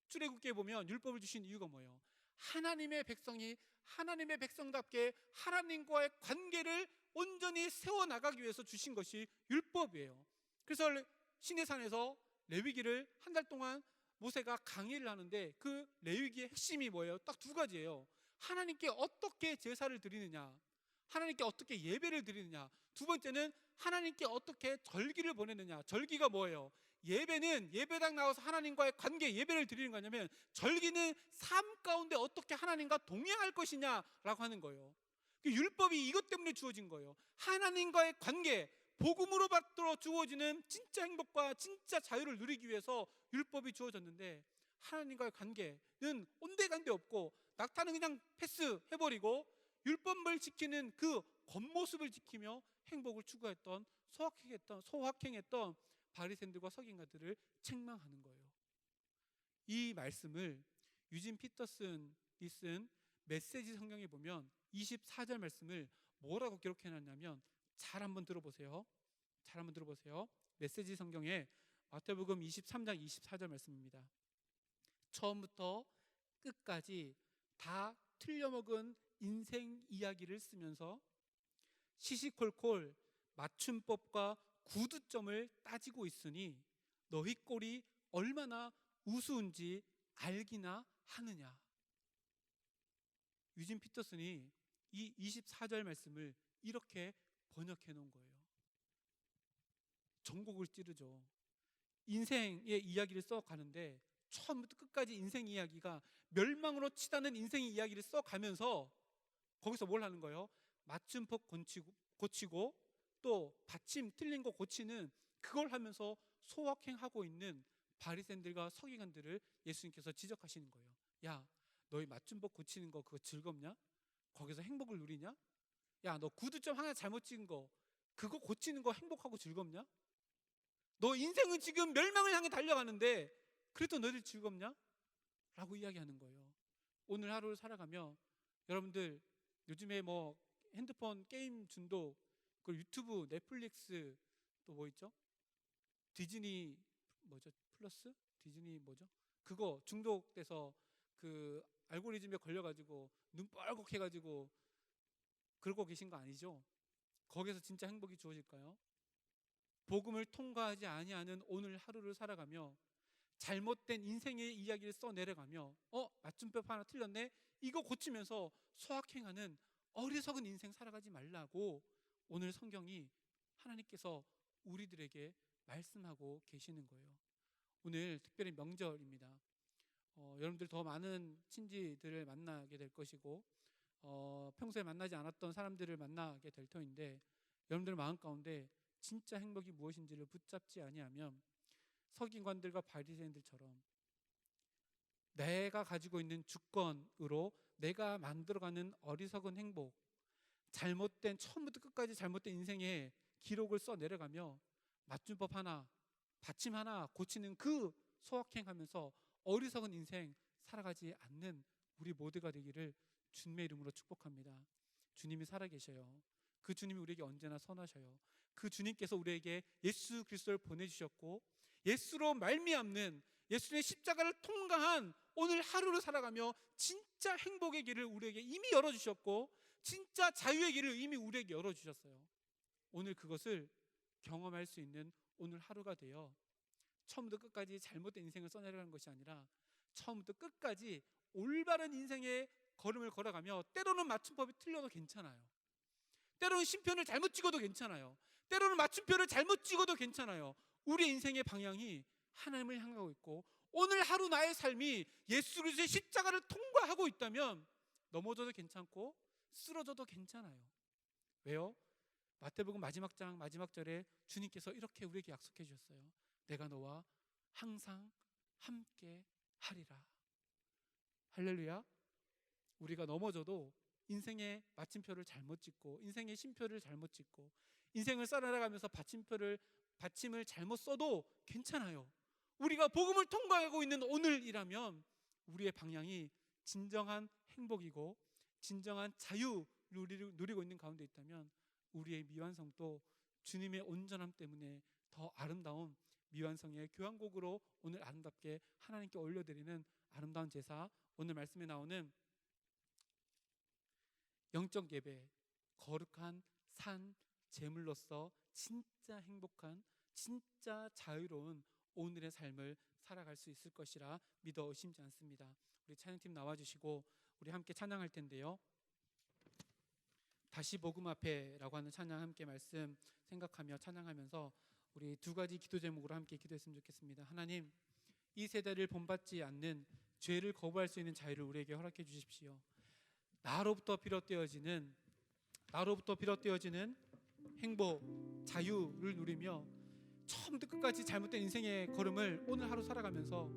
출애굽기에 보면 율법을 주신 이유가 뭐예요? 하나님의 백성이 하나님의 백성답게 하나님과의 관계를 온전히 세워나가기 위해서 주신 것이 율법이에요. 그래서 시내산에서 레위기를 한 달 동안 모세가 강의를 하는데 그 레위기의 핵심이 뭐예요? 딱 두 가지예요. 하나님께 어떻게 제사를 드리느냐, 하나님께 어떻게 예배를 드리느냐, 두 번째는 하나님께 어떻게 절기를 보내느냐. 절기가 뭐예요? 예배는 예배당 나와서 하나님과의 관계 예배를 드리는 거냐면, 절기는 삶 가운데 어떻게 하나님과 동행할 것이냐라고 하는 거예요. 율법이 이것 때문에 주어진 거예요. 하나님과의 관계, 복음으로 받들어 주어지는 진짜 행복과 진짜 자유를 누리기 위해서 율법이 주어졌는데, 하나님과의 관계는 온데간데 없고 낙타는 그냥 패스해버리고 율법을 지키는 그 겉모습을 지키며 행복을 추구했던 소확행했던 바리새인들과 서기관들을 책망하는 거예요. 이 말씀을 유진 피터슨이 쓴 메시지 성경에 보면 24절 말씀을 뭐라고 기록해놨냐면, 잘 한번 들어보세요. 메시지 성경에 마태복음 23장 24절 말씀입니다. 처음부터 끝까지 다 틀려먹은 인생 이야기를 쓰면서 시시콜콜 맞춤법과 구두점을 따지고 있으니 너희 꼴이 얼마나 우스운지 알기나 하느냐. 유진 피터슨이 이 24절 말씀을 이렇게 번역해 놓은 거예요. 전곡을 찌르죠. 인생의 이야기를 써가는데 처음부터 끝까지 인생 이야기가 멸망으로 치닫는 인생 이야기를 써가면서 거기서 뭘 하는 거예요? 맞춤법 고치고 또 받침 틀린 거 고치는 그걸 하면서 소확행하고 있는 바리새인들과 서기관들을 예수님께서 지적하시는 거예요. 야, 너희 맞춤법 고치는 거 그거 즐겁냐? 거기서 행복을 누리냐? 야, 너 구두점 하나 잘못 찍은 거 그거 고치는 거 행복하고 즐겁냐? 너 인생은 지금 멸망을 향해 달려가는데 그래도 너희들 즐겁냐? 라고 이야기하는 거예요. 오늘 하루를 살아가며 여러분들 요즘에 뭐 핸드폰 게임 중독, 그리고 유튜브, 넷플릭스, 또 뭐 있죠? 디즈니 뭐죠? 플러스? 디즈니 뭐죠? 그거 중독돼서 그 알고리즘에 걸려가지고 눈 뻘겋해가지고 그러고 계신 거 아니죠? 거기서 진짜 행복이 주어질까요? 복음을 통과하지 아니하는 오늘 하루를 살아가며 잘못된 인생의 이야기를 써내려가며 맞춤법 하나 틀렸네? 이거 고치면서 소확행하는 어리석은 인생 살아가지 말라고 오늘 성경이 하나님께서 우리들에게 말씀하고 계시는 거예요. 오늘 특별히 명절입니다. 여러분들 더 많은 친지들을 만나게 될 것이고 평소에 만나지 않았던 사람들을 만나게 될 터인데 여러분들 마음 가운데 진짜 행복이 무엇인지를 붙잡지 아니하면 서기관들과 바리새인들처럼 내가 가지고 있는 주권으로 내가 만들어가는 어리석은 행복, 잘못된 처음부터 끝까지 잘못된 인생의 기록을 써내려가며 맞춤법 하나, 받침 하나 고치는 그 소확행하면서 어리석은 인생 살아가지 않는 우리 모두가 되기를 주님의 이름으로 축복합니다. 주님이 살아계셔요. 그 주님이 우리에게 언제나 선하셔요. 그 주님께서 우리에게 예수 그리스도를 보내주셨고 예수로 말미암는 예수님의 십자가를 통과한 오늘 하루를 살아가며 진짜 행복의 길을 우리에게 이미 열어주셨고 진짜 자유의 길을 이미 우리에게 열어주셨어요. 오늘 그것을 경험할 수 있는 오늘 하루가 되어 처음부터 끝까지 잘못된 인생을 써내려가는 것이 아니라 처음부터 끝까지 올바른 인생의 걸음을 걸어가며 때로는 맞춤법이 틀려도 괜찮아요. 때로는 심편을 잘못 찍어도 괜찮아요. 때로는 맞춤표를 잘못 찍어도 괜찮아요. 우리 인생의 방향이 하나님을 향하고 있고 오늘 하루 나의 삶이 예수 그리스도의 십자가를 통과하고 있다면 넘어져도 괜찮고 쓰러져도 괜찮아요. 왜요? 마태복음 마지막 장 마지막 절에 주님께서 이렇게 우리에게 약속해 주셨어요. 내가 너와 항상 함께 하리라. 할렐루야. 우리가 넘어져도 인생의 마침표를 잘못 찍고 인생의 심표를 잘못 찍고 인생을 살아가면서 받침을 잘못 써도 괜찮아요. 우리가 복음을 통과하고 있는 오늘이라면 우리의 방향이 진정한 행복이고 진정한 자유를 누리고 있는 가운데 있다면 우리의 미완성도 주님의 온전함 때문에 더 아름다운 미완성의 교향곡으로 오늘 아름답게 하나님께 올려드리는 아름다운 제사, 오늘 말씀에 나오는 영적 예배, 거룩한 산 제물로서 진짜 행복한 진짜 자유로운 오늘의 삶을 살아갈 수 있을 것이라 믿어 의심치 않습니다. 우리 찬양팀 나와주시고 우리 함께 찬양할 텐데요. 다시 복음 앞에라고 하는 찬양 함께 말씀 생각하며 찬양하면서 우리 두 가지 기도 제목으로 함께 기도했으면 좋겠습니다. 하나님, 이 세대를 본받지 않는 죄를 거부할 수 있는 자유를 우리에게 허락해 주십시오. 나로부터 비롯되어지는 행복, 자유를 누리며 처음부터 끝까지 잘못된 인생의 걸음을 오늘 하루 살아가면서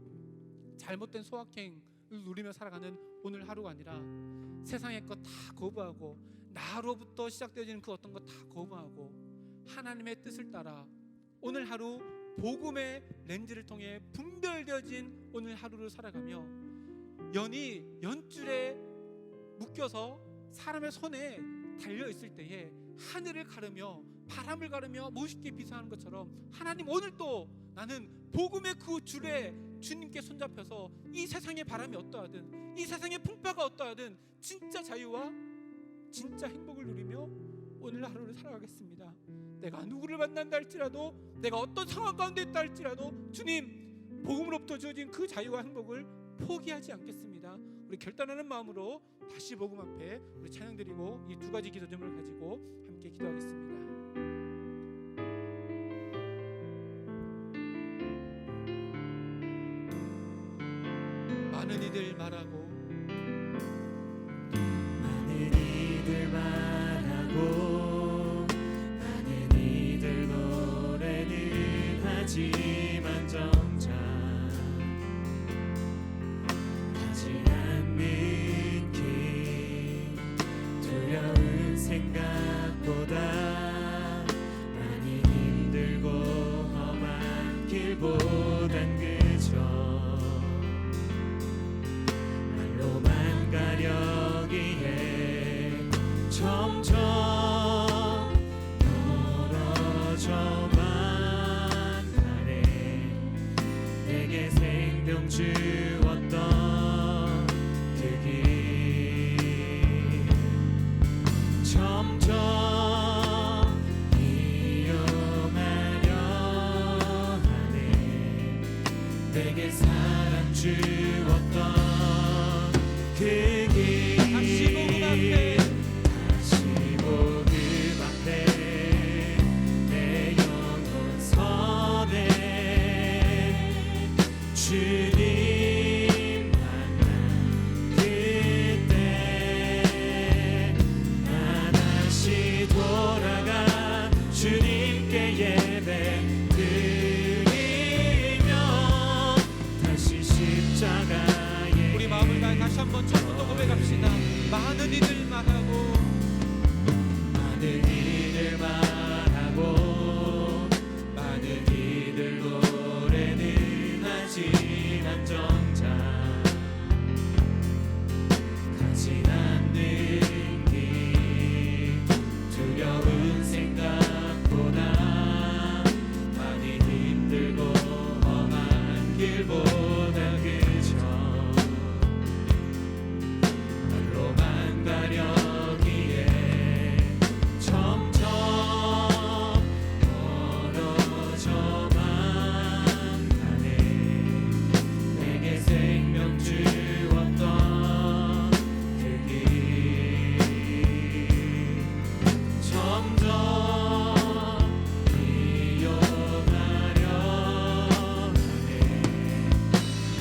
잘못된 소확행을 누리며 살아가는 오늘 하루가 아니라 세상의 것 다 거부하고 나로부터 시작되어지는 그 어떤 것 다 거부하고 하나님의 뜻을 따라 오늘 하루 복음의 렌즈를 통해 분별되어진 오늘 하루를 살아가며 연이 연줄에 묶여서 사람의 손에 달려있을 때에 하늘을 가르며 바람을 가르며 멋있게 비상하는 것처럼 하나님, 오늘도 나는 복음의 그 줄에 주님께 손잡혀서 이 세상의 바람이 어떠하든 이 세상의 풍파가 어떠하든 진짜 자유와 진짜 행복을 누리며 오늘 하루를 살아가겠습니다. 내가 누구를 만난다 할지라도 내가 어떤 상황 가운데 있다 할지라도 주님, 복음으로부터 주어진 그 자유와 행복을 포기하지 않겠습니다. 우리 결단하는 마음으로 다시 복음 앞에 우리 찬양드리고 이 두 가지 기도 제목을 가지고 함께 기도하겠습니다. 많은 이들 말하고 많은 이들 노래는 하지만 정작 하지 않는 길, 두려운 생각보다 많이 힘들고 험한 길보단 그저 말로만 가려기에 점점 멀어져만 가네. 내게 생명 주었던 그 길 점점 이용하려 주었던 그 길 다시 복음 앞에 내 영혼 서네 주님 만난 그때 나 다시 돌아가 주님께 예배 드리며 다시 십자가에 우리 마음을 다해 다시 한번 처음부터 고백합시다. 많은 이들 말하고 많은 이들 말하고 많은 이들 노래는 하지만 정작 가진 않는 길 두려운 생각보다 많이 힘들고 험한 길보다 그저 말로만 가려기에 점점 멀어져만 가네 내게 생명 주었던 그 길 점점 이어가려 하네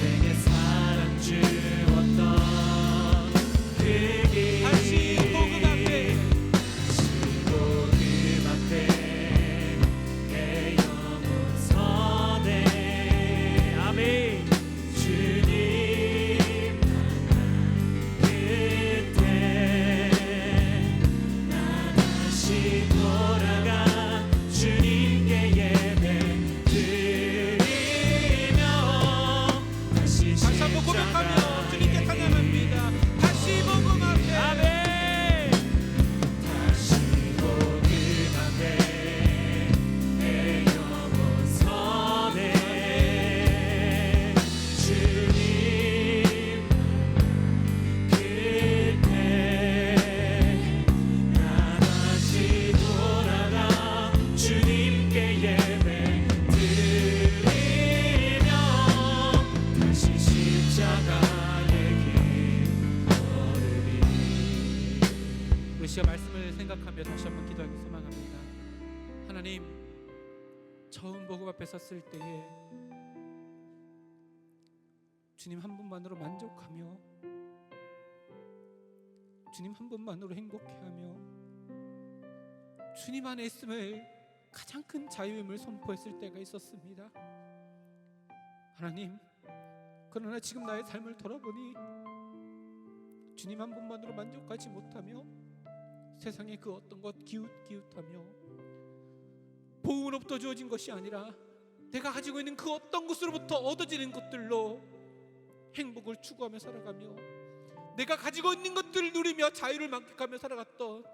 내게 사랑 주었던 그 길 다시 복음 앞에 복음 앞에 내 영혼 서네 아멘 주님 만난 그때 나 다시 돌아가 주님께 예배 드리며 다시 다시 한번 고백하며 주님께 찬양합니다. 다시 복음 앞에 아멘 다시 복음 앞에 내 영혼 서네 주님 그때 나 다시 돌아가 주님께 예배 드리며 다시 십자가의 길 걸으리 우리 시간 말씀을 생각하며 다시 한번 기도하기 소망합니다. 하나님, 처음 복음 앞에 섰을 때에 주님 한 분만으로 만족하며 주님 한 분만으로 행복해하며 주님 안에 있음을 가장 큰 자유임을 선포했을 때가 있었습니다. 하나님, 그러나 지금 나의 삶을 돌아보니 주님 한 분만으로 만족하지 못하며 세상의 그 어떤 것 기웃기웃하며 복음으로부터 주어진 것이 아니라 내가 가지고 있는 그 어떤 것으로부터 얻어지는 것들로 행복을 추구하며 살아가며 내가 가지고 있는 것들을 누리며 자유를 만끽하며 살아갔던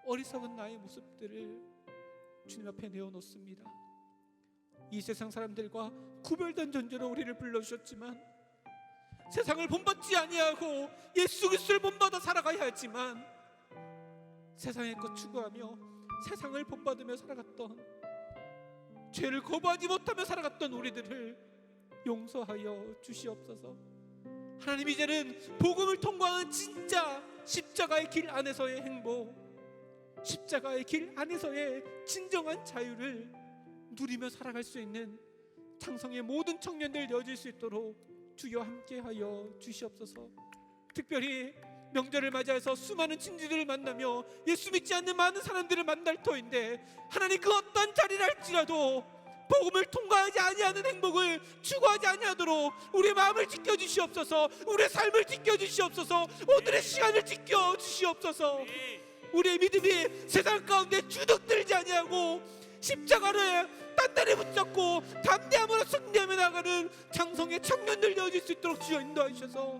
어리석은 나의 모습들을 주님 앞에 내어놓습니다. 이 세상 사람들과 구별된 존재로 우리를 불러주셨지만 세상을 본받지 아니하고 예수 그리스도를 본받아 살아가야 하지만 세상의 것 추구하며 세상을 본받으며 살아갔던 죄를 거부하지 못하며 살아갔던 우리들을 용서하여 주시옵소서. 하나님, 이제는 복음을 통과하는 진짜 십자가의 길 안에서의 행복, 십자가의 길 안에서의 진정한 자유를 누리며 살아갈 수 있는 창성의 모든 청년들 되어질 수 있도록 주여 함께하여 주시옵소서. 특별히 명절을 맞이해서 수많은 친지들을 만나며 예수 믿지 않는 많은 사람들을 만날 터인데 하나님, 그 어떤 자리를 할지라도 복음을 통과하지 아니하는 행복을 추구하지 아니하도록 우리의 마음을 지켜주시옵소서. 우리의 삶을 지켜주시옵소서. 오늘의 시간을 지켜주시옵소서. 우리의 믿음이 세상 가운데 주눅들지 아니하고 십자가를 단단히 붙잡고 담대함으로 승리하며 나가는 장성의 청년들 되어질 수 있도록 주여 인도해 주셔서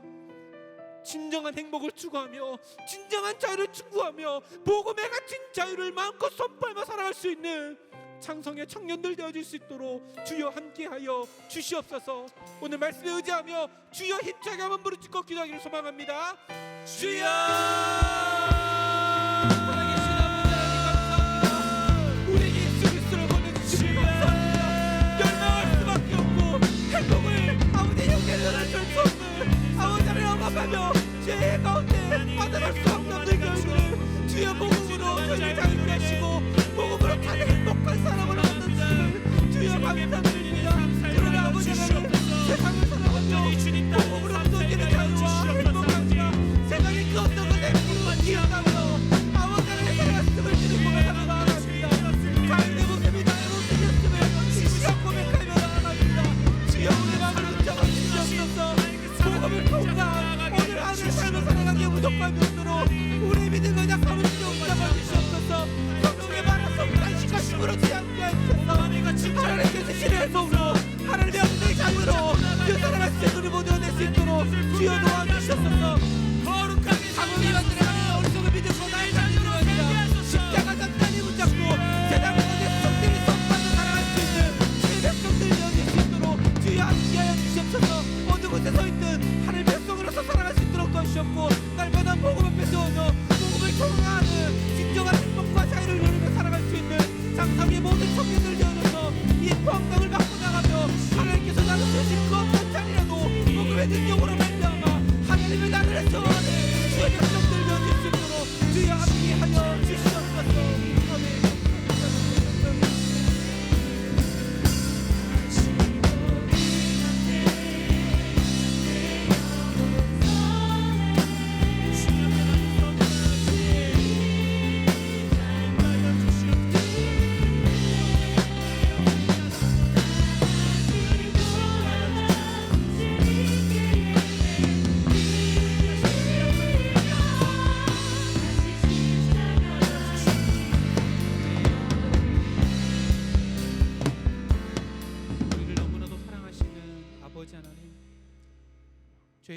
진정한 행복을 추구하며 진정한 자유를 추구하며 복음에 갇힌 자유를 마음껏 선포하며 살아갈 수 있는 창성의 청년들 되어질 수 있도록 주여 함께하여 주시옵소서. 오늘 말씀에 의지하며 주여 힘차게 한번 부르짖고 기도하기를 소망합니다. 주여, 살아계신 아버지 하나님 감사합니다. 우리에게 예수 그리스도를 보내주시니 감사합니다. 열망할 수밖에 없고 행복을 아버지 형제를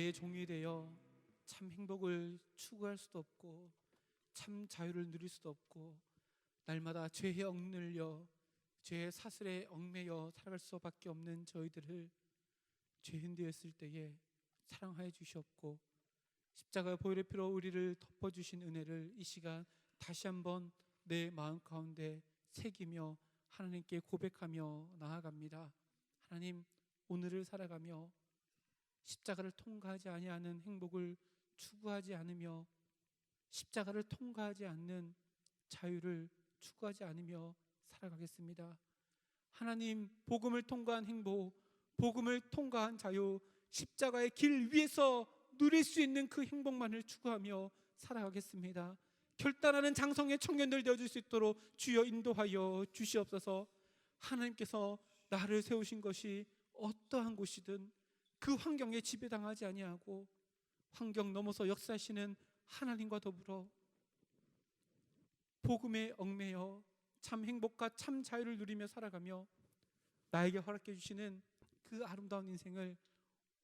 죄의 종이 되어 참 행복을 추구할 수도 없고 참 자유를 누릴 수도 없고 날마다 죄에 억눌려 죄의 사슬에 얽매여 살아갈 수밖에 없는 저희들을 죄인 되었을 때에 사랑하여 주시옵고 십자가의 보혈의 피로 우리를 덮어주신 은혜를 이 시간 다시 한번 내 마음 가운데 새기며 하나님께 고백하며 나아갑니다. 하나님, 오늘을 살아가며 십자가를 통과하지 아니하는 행복을 추구하지 않으며 십자가를 통과하지 않는 자유를 추구하지 않으며 살아가겠습니다. 하나님, 복음을 통과한 행복, 복음을 통과한 자유, 십자가의 길 위에서 누릴 수 있는 그 행복만을 추구하며 살아가겠습니다. 결단하는 장성의 청년들 되어줄 수 있도록 주여 인도하여 주시옵소서. 하나님께서 나를 세우신 것이 어떠한 곳이든 그 환경에 지배당하지 아니하고 환경 넘어서 역사하시는 하나님과 더불어 복음에 얽매여 참 행복과 참 자유를 누리며 살아가며 나에게 허락해 주시는 그 아름다운 인생을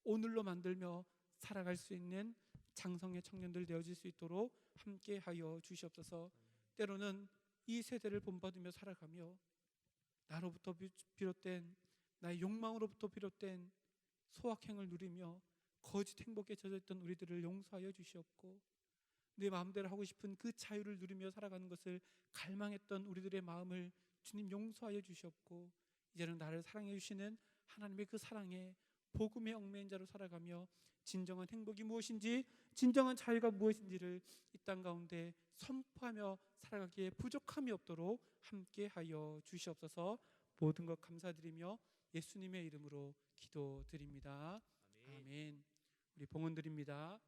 오늘로 만들며 살아갈 수 있는 장성의 청년들 되어질 수 있도록 함께하여 주시옵소서. 때로는 이 세대를 본받으며 살아가며 나로부터 비롯된 나의 욕망으로부터 비롯된 소확행을 누리며 거짓 행복에 젖어있던 우리들을 용서하여 주시옵고 내 마음대로 하고 싶은 그 자유를 누리며 살아가는 것을 갈망했던 우리들의 마음을 주님 용서하여 주시옵고 이제는 나를 사랑해 주시는 하나님의 그 사랑에 복음의 얽매인 자로 살아가며 진정한 행복이 무엇인지 진정한 자유가 무엇인지를 이 땅 가운데 선포하며 살아가기에 부족함이 없도록 함께하여 주시옵소서. 모든 것 감사드리며 예수님의 이름으로 기도드립니다. 아멘. 우리 봉헌 드립니다.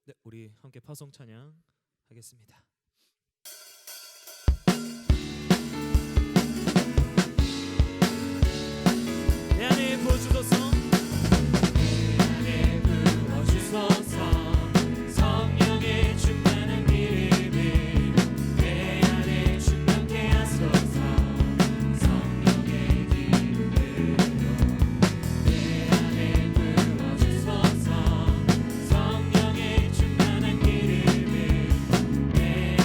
네, 우리 함께 파송 찬양 하겠습니다. 내 안에 부어주소서. 내 안에 부어주소서. 성령의 충만한 기름을 내 안에 충만케 하소서. 성령의 기름으로 내 안에 부어주소서. 성령의 충만한 기름을 내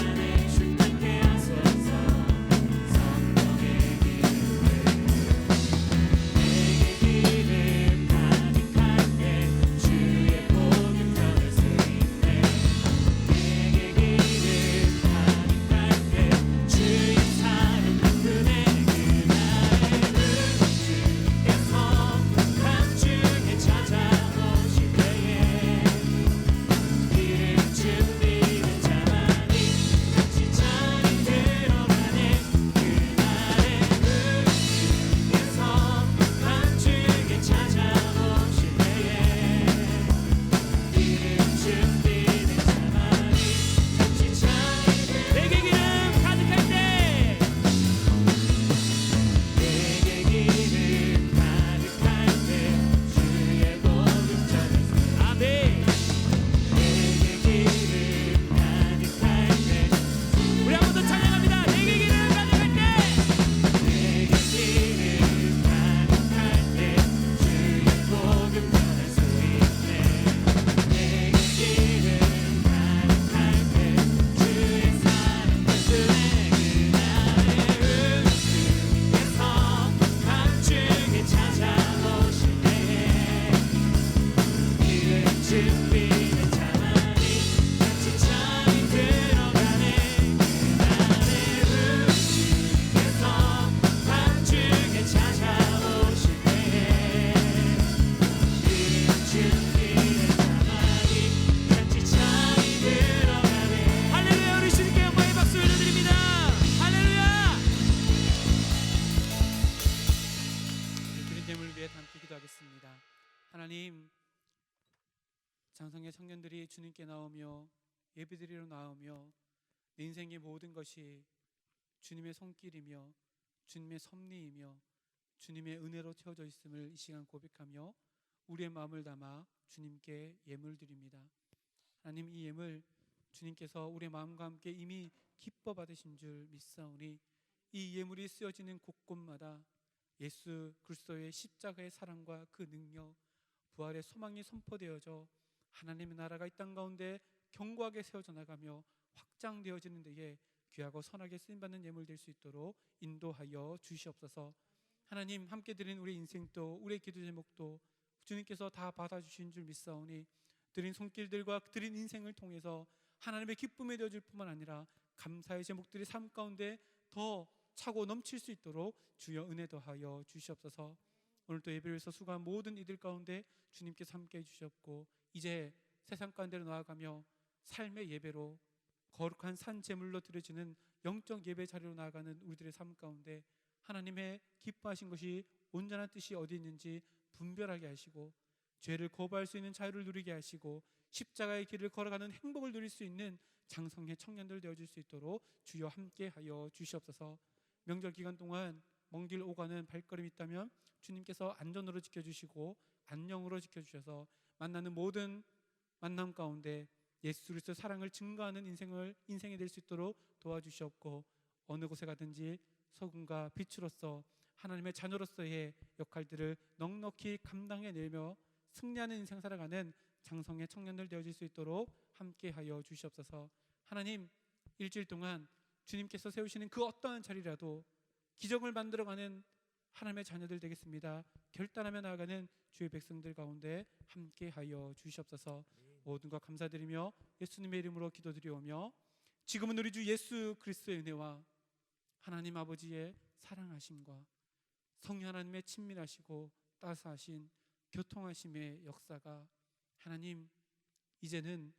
장성의 청년들이 주님께 나오며 예배드리러 나오며 내 인생의 모든 것이 주님의 손길이며 주님의 섭리이며 주님의 은혜로 채워져 있음을 이 시간 고백하며 우리의 마음을 담아 주님께 예물 드립니다. 하나님, 이 예물 주님께서 우리의 마음과 함께 이미 기뻐 받으신 줄 믿사오니 이 예물이 쓰여지는 곳곳마다 예수 그리스도의 십자가의 사랑과 그 능력, 부활의 소망이 선포되어져 하나님의 나라가 이 땅 가운데 견고하게 세워져 나가며 확장되어지는 데에 귀하고 선하게 쓰임받는 예물 될 수 있도록 인도하여 주시옵소서. 하나님, 함께 드린 우리 인생도 우리의 기도 제목도 주님께서 다 받아주신 줄 믿사오니 드린 손길들과 드린 인생을 통해서 하나님의 기쁨이 되어줄 뿐만 아니라 감사의 제목들이 삶 가운데 더 차고 넘칠 수 있도록 주여 은혜 더하여 주시옵소서. 오늘도 예배를 위해서 수고한 모든 이들 가운데 주님께서 함께 해주셨고 이제 세상 가운데로 나아가며 삶의 예배로 거룩한 산 제물로 드려지는 영적 예배 자리로 나아가는 우리들의 삶 가운데 하나님의 기뻐하신 것이 온전한 뜻이 어디 있는지 분별하게 하시고 죄를 거부할 수 있는 자유를 누리게 하시고 십자가의 길을 걸어가는 행복을 누릴 수 있는 장성의 청년들 되어줄 수 있도록 주여 함께하여 주시옵소서. 명절 기간 동안 먼 길 오가는 발걸음이 있다면 주님께서 안전으로 지켜주시고 안녕으로 지켜주셔서 만나는 모든 만남 가운데 예수 그리스도의 사랑을 증거하는 인생이 될 수 있도록 도와주시옵고 어느 곳에 가든지 소금과 빛으로서 하나님의 자녀로서의 역할들을 넉넉히 감당해내며 승리하는 인생 살아가는 장성의 청년들 되어질 수 있도록 함께하여 주시옵소서. 하나님, 일주일 동안 주님께서 세우시는 그 어떠한 자리라도 기적을 만들어가는 하나님의 자녀들 되겠습니다. 결단하며 나아가는 주의 백성들 가운데 함께하여 주시옵소서. 모든 것 감사드리며 예수님의 이름으로 기도드리오며 지금은 우리 주 예수 그리스도의 은혜와 하나님 아버지의 사랑하심과 성령 하나님의 친밀하시고 따스하신 교통하심의 역사가 하나님 이제는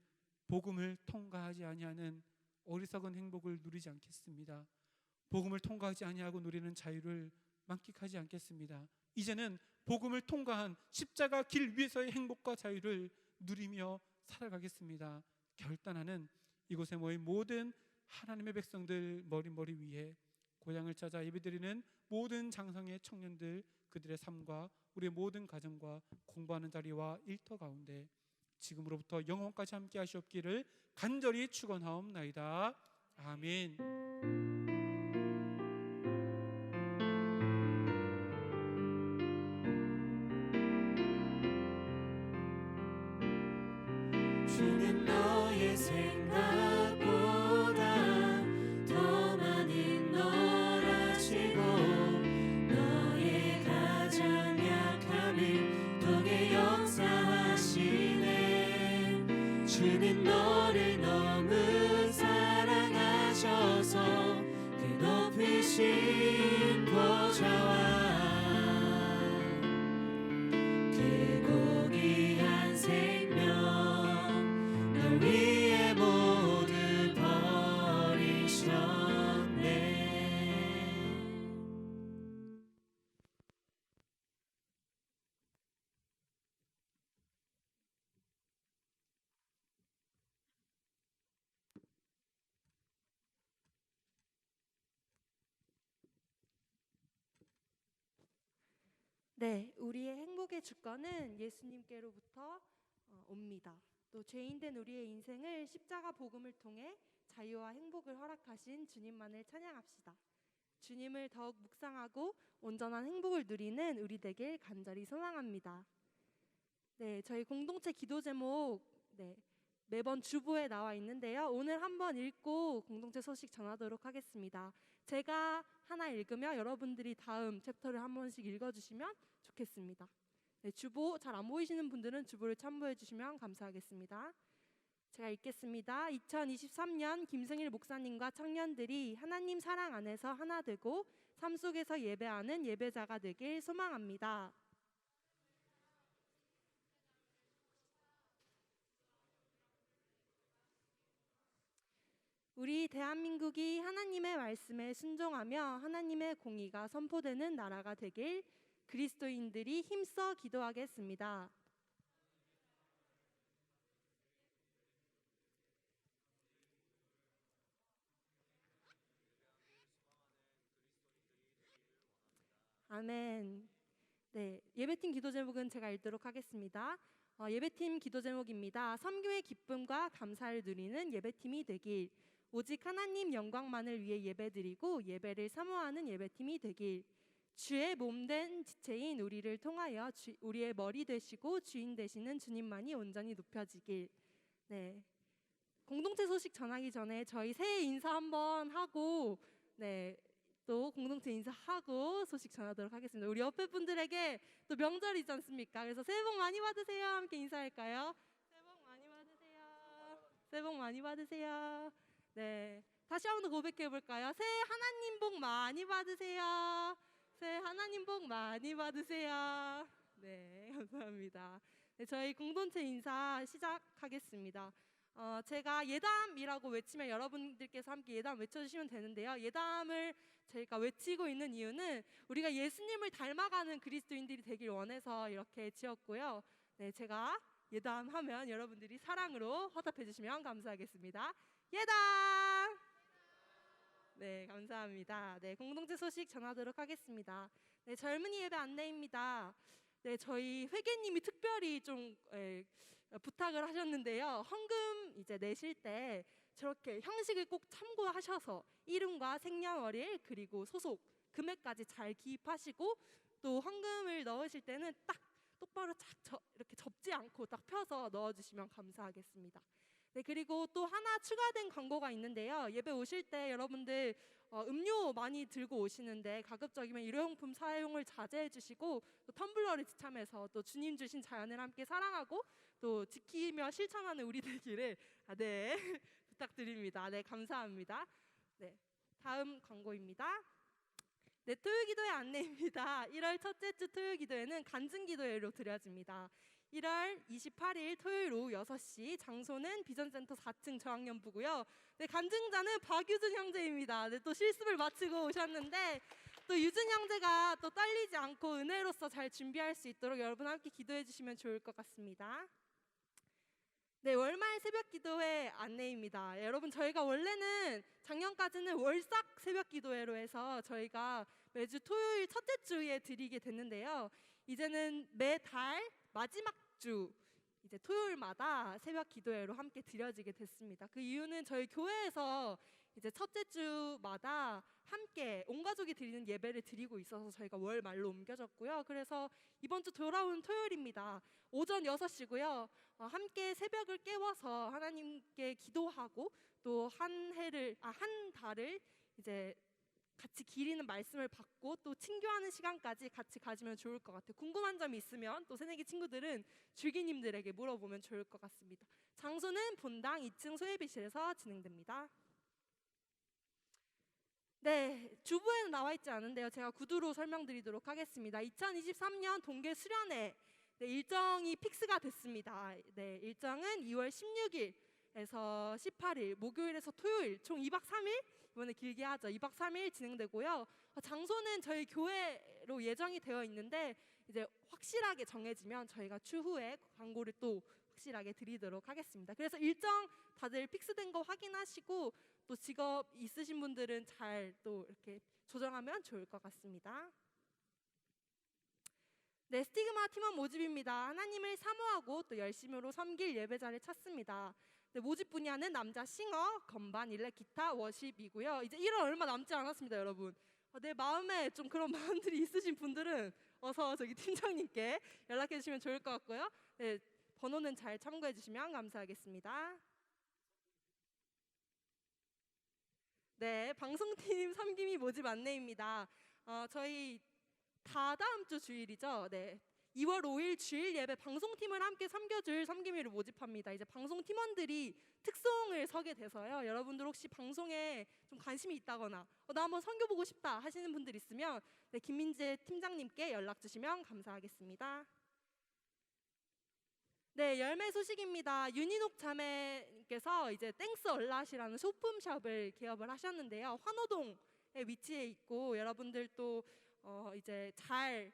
복음을 통과하지 아니하는 어리석은 행복을 누리지 않겠습니다. 복음을 통과하지 아니하고 누리는 자유를 만끽하지 않겠습니다. 이제는 복음을 통과한 십자가 길 위에서의 행복과 자유를 누리며 살아가겠습니다. 결단하는 이곳에 모인 모든 하나님의 백성들 머리 위에 고향을 찾아 예배드리는 모든 장성의 청년들 그들의 삶과 우리의 모든 가정과 공부하는 자리와 일터 가운데 지금으로부터 영원까지 함께 하시옵기를 간절히 축원하옵나이다. 아멘. 주는 너의 생각보다 더 많은 널 아시고 너의 가장 약함을 통해 역사하시네. 주는 너를 너무 사랑하셔서 그 높으신 보좌와 그 고귀한 생명 위에 모두 버리셨네. 네, 우리의 행복의 주권은 예수님께로부터 옵니다. 또 죄인된 우리의 인생을 십자가 복음을 통해 자유와 행복을 허락하신 주님만을 찬양합시다. 주님을 더욱 묵상하고 온전한 행복을 누리는 우리 되길 간절히 소망합니다. 네, 저희 공동체 기도 제목 매번 주보에 나와 있는데요. 오늘 한번 읽고 공동체 소식 전하도록 하겠습니다. 제가 하나 읽으며 여러분들이 다음 챕터를 한 번씩 읽어주시면 좋겠습니다. 네, 주보 잘 안 보이시는 분들은 주보를 참고해 주시면 감사하겠습니다. 제가 읽겠습니다. 2023년 김승일 목사님과 청년들이 하나님 사랑 안에서 하나 되고 삶 속에서 예배하는 예배자가 되길 소망합니다. 우리 대한민국이 하나님의 말씀에 순종하며 하나님의 공의가 선포되는 나라가 되길 그리스도인들이 힘써 기도하겠습니다. 아멘. 네, 예배팀 기도 제목은 제가 읽도록 하겠습니다. 예배팀 기도 제목입니다. 섬김의 기쁨과 감사를 누리는 예배팀이 되길. 오직 하나님 영광만을 위해 예배드리고 예배를 사모하는 예배팀이 되길. 주의 몸된 지체인 우리를 통하여 우리의 머리 되시고 주인 되시는 주님만이 온전히 높여지길. 네, 공동체 소식 전하기 전에 저희 새해 인사 한번 하고 또 공동체 인사하고 소식 전하도록 하겠습니다. 우리 옆에 분들에게 또 명절이지 않습니까? 그래서 새해 복 많이 받으세요. 함께 인사할까요? 새해 복 많이 받으세요. 새해 복 많이 받으세요. 네, 다시 한번 더 고백해 볼까요? 새해 하나님 복 많이 받으세요. 새해 하나님 복 많이 받으세요. 네, 감사합니다. 네, 저희 공동체 인사 시작하겠습니다. 제가 예담이라고 외치면 여러분들께서 함께 예담 외쳐주시면 되는데요. 예담을 저희가 외치고 있는 이유는 우리가 예수님을 닮아가는 그리스도인들이 되길 원해서 이렇게 지었고요. 네, 제가 예담하면 여러분들이 사랑으로 화답해 주시면 감사하겠습니다. 예담! 네, 감사합니다. 네, 공동체 소식 전하도록 하겠습니다. 네, 젊은이 예배 안내입니다. 네, 저희 회계님이 특별히 좀 부탁을 하셨는데요. 헌금 이제 내실 때 저렇게 형식을 꼭 참고하셔서 이름과 생년월일 그리고 소속 금액까지 잘 기입하시고 또 헌금을 넣으실 때는 딱 똑바로 이렇게 접지 않고 딱 펴서 넣어주시면 감사하겠습니다. 네, 그리고 또 하나 추가된 광고가 있는데요. 예배 오실 때 여러분들 음료 많이 들고 오시는데 가급적이면 일회용품 사용을 자제해 주시고 또 텀블러를 지참해서 또 주님 주신 자연을 함께 사랑하고 또 지키며 실천하는 우리 되기를 부탁드립니다. 네, 감사합니다. 네, 다음 광고입니다. 네, 토요기도회 안내입니다. 1월 첫째 주 토요기도회는 간증기도회로 드려집니다. 1월 28일 토요일 오후 6시, 장소는 비전센터 4층 저학년부고요. 네, 간증자는 박유준 형제입니다. 네, 또 실습을 마치고 오셨는데 또 유준 형제가 또 떨리지 않고 은혜로서 잘 준비할 수 있도록 여러분 함께 기도해 주시면 좋을 것 같습니다. 네, 월말 새벽 기도회 안내입니다. 여러분, 저희가 원래는 작년까지는 월삭 새벽 기도회로 해서 저희가 매주 토요일 첫째 주에 드리게 됐는데요. 이제는 매달 마지막 주 이제 토요일마다 새벽 기도회로 함께 드려지게 됐습니다. 그 이유는 저희 교회에서 이제 첫째 주마다 함께 온 가족이 드리는 예배를 드리고 있어서 저희가 월 말로 옮겨졌고요. 그래서 이번 주 돌아온 토요일입니다. 오전 6시고요. 함께 새벽을 깨워서 하나님께 기도하고 또 한 달을 이제 같이 기리는 말씀을 받고 또 친교하는 시간까지 같이 가지면 좋을 것 같아요. 궁금한 점이 있으면 또 새내기 친구들은 줄기님들에게 물어보면 좋을 것 같습니다. 장소는 본당 2층 소예비실에서 진행됩니다. 네, 주부에는 나와 있지 않은데요. 제가 구두로 설명드리도록 하겠습니다. 2023년 동계 수련회 일정이 픽스가 됐습니다. 네, 일정은 2월 16일에서 18일 목요일에서 토요일 총 2박 3일 이번에 길게 하죠. 2박 3일 진행되고요. 장소는 저희 교회로 예정이 되어 있는데 이제 확실하게 정해지면 저희가 추후에 광고를 또 확실하게 드리도록 하겠습니다. 그래서 일정 다들 픽스된 거 확인하시고 또 직업 있으신 분들은 잘 또 이렇게 조정하면 좋을 것 같습니다. 네, 스티그마 팀원 모집입니다. 하나님을 사모하고 또 열심으로 섬길 예배자를 찾습니다. 네, 모집 분야는 남자 싱어, 건반, 일렉, 기타, 워십이고요. 이제 1월 얼마 남지 않았습니다, 여러분. 내 마음에 좀 그런 마음들이 있으신 분들은 어서 저기 팀장님께 연락해 주시면 좋을 것 같고요. 네, 번호는 잘 참고해 주시면 감사하겠습니다. 네, 방송팀 섬김이 모집 안내입니다. 저희 다다음 주 주일이죠. 네, 2월 5일 주일 예배 방송팀을 함께 섬겨줄 섬김이를 모집합니다. 이제 방송팀원들이 특송을 서게 돼서요. 여러분들 혹시 방송에 좀 관심이 있다거나 나 한번 섬겨보고 싶다 하시는 분들 있으면 네, 김민재 팀장님께 연락 주시면 감사하겠습니다. 네, 열매 소식입니다. 윤인옥 자매께서 이제 땡스 얼랏이라는 소품샵을 개업을 하셨는데요. 환호동에 위치해 있고 여러분들 또 이제 잘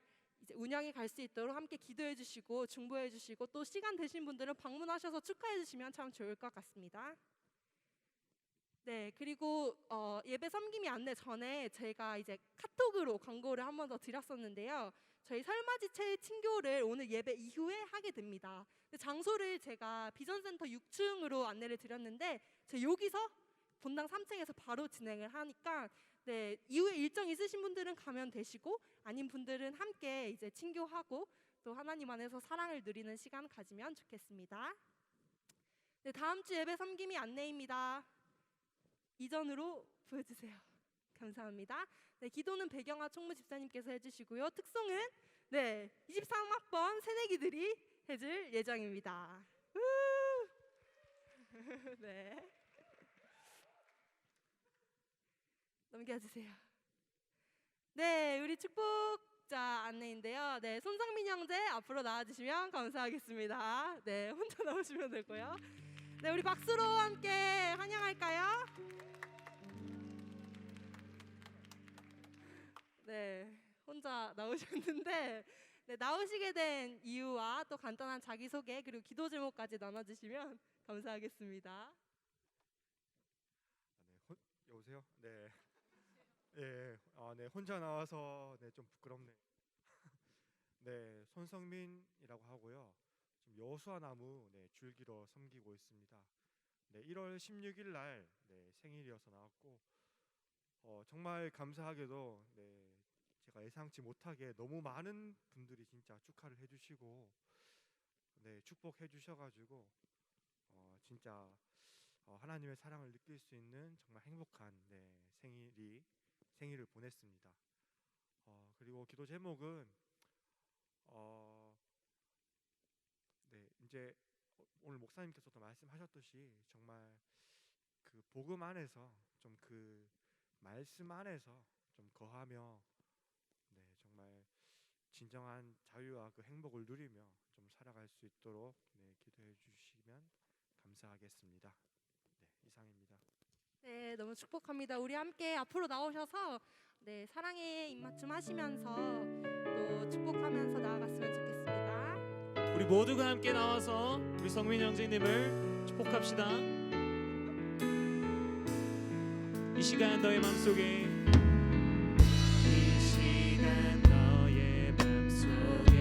운영이 갈 수 있도록 함께 기도해 주시고 중보해 주시고 또 시간 되신 분들은 방문하셔서 축하해 주시면 참 좋을 것 같습니다. 네, 그리고 예배 섬김이 안내 전에 제가 이제 카톡으로 광고를 한 번 더 드렸었는데요. 저희 설맞이체 친교를 오늘 예배 이후에 하게 됩니다. 근데 장소를 제가 비전센터 6층으로 안내를 드렸는데 여기서 본당 3층에서 바로 진행을 하니까 네, 이후에 일정 있으신 분들은 가면 되시고 아닌 분들은 함께 이제 친교하고 또 하나님 안에서 사랑을 누리는 시간 가지면 좋겠습니다. 네, 다음 주 예배 섬김이 안내입니다. 이전으로 보여주세요. 감사합니다. 네, 기도는 배경아 총무 집사님께서 해주시고요. 특송은 네 23학번 새내기들이 해줄 예정입니다. 네, 넘겨주세요. 네, 우리 축복자 안내인데요. 네, 손상민 형제 앞으로 나와주시면 감사하겠습니다. 네, 혼자 나오시면 되고요. 네, 우리 박수로 함께 환영할까요? 네, 혼자 나오셨는데 네, 나오시게 된 이유와 또 간단한 자기소개 그리고 기도 제목까지 나눠주시면 감사하겠습니다. 네, 여보세요? 네. 예, 네, 혼자 나와서 네, 좀 부끄럽네요. 네, 손성민이라고 하고요. 지금 여수와 나무 네, 줄기로 섬기고 있습니다. 네, 1월 16일 날 네, 생일이어서 나왔고 정말 감사하게도 네, 제가 예상치 못하게 너무 많은 분들이 진짜 축하를 해주시고 네, 축복해 주셔가지고 진짜 하나님의 사랑을 느낄 수 있는 정말 행복한 네, 생일을 보냈습니다. 그리고 기도 제목은 네, 이제 오늘 목사님께서도 말씀하셨듯이 정말 그 복음 안에서 좀 그 말씀 안에서 좀 거하며 네, 정말 진정한 자유와 그 행복을 누리며 좀 살아갈 수 있도록 네, 기도해 주시면 감사하겠습니다. 네, 이상입니다. 네, 너무 축복합니다. 우리 함께 앞으로 나오셔서 네, 사랑의 입맞춤 하시면서 또 축복하면서 나아갔으면 좋겠습니다. 우리 모두가 함께 나와서 우리 성민 형제님을 축복합시다. 이 시간 너의 마음속에 이 시간 너의 맘속에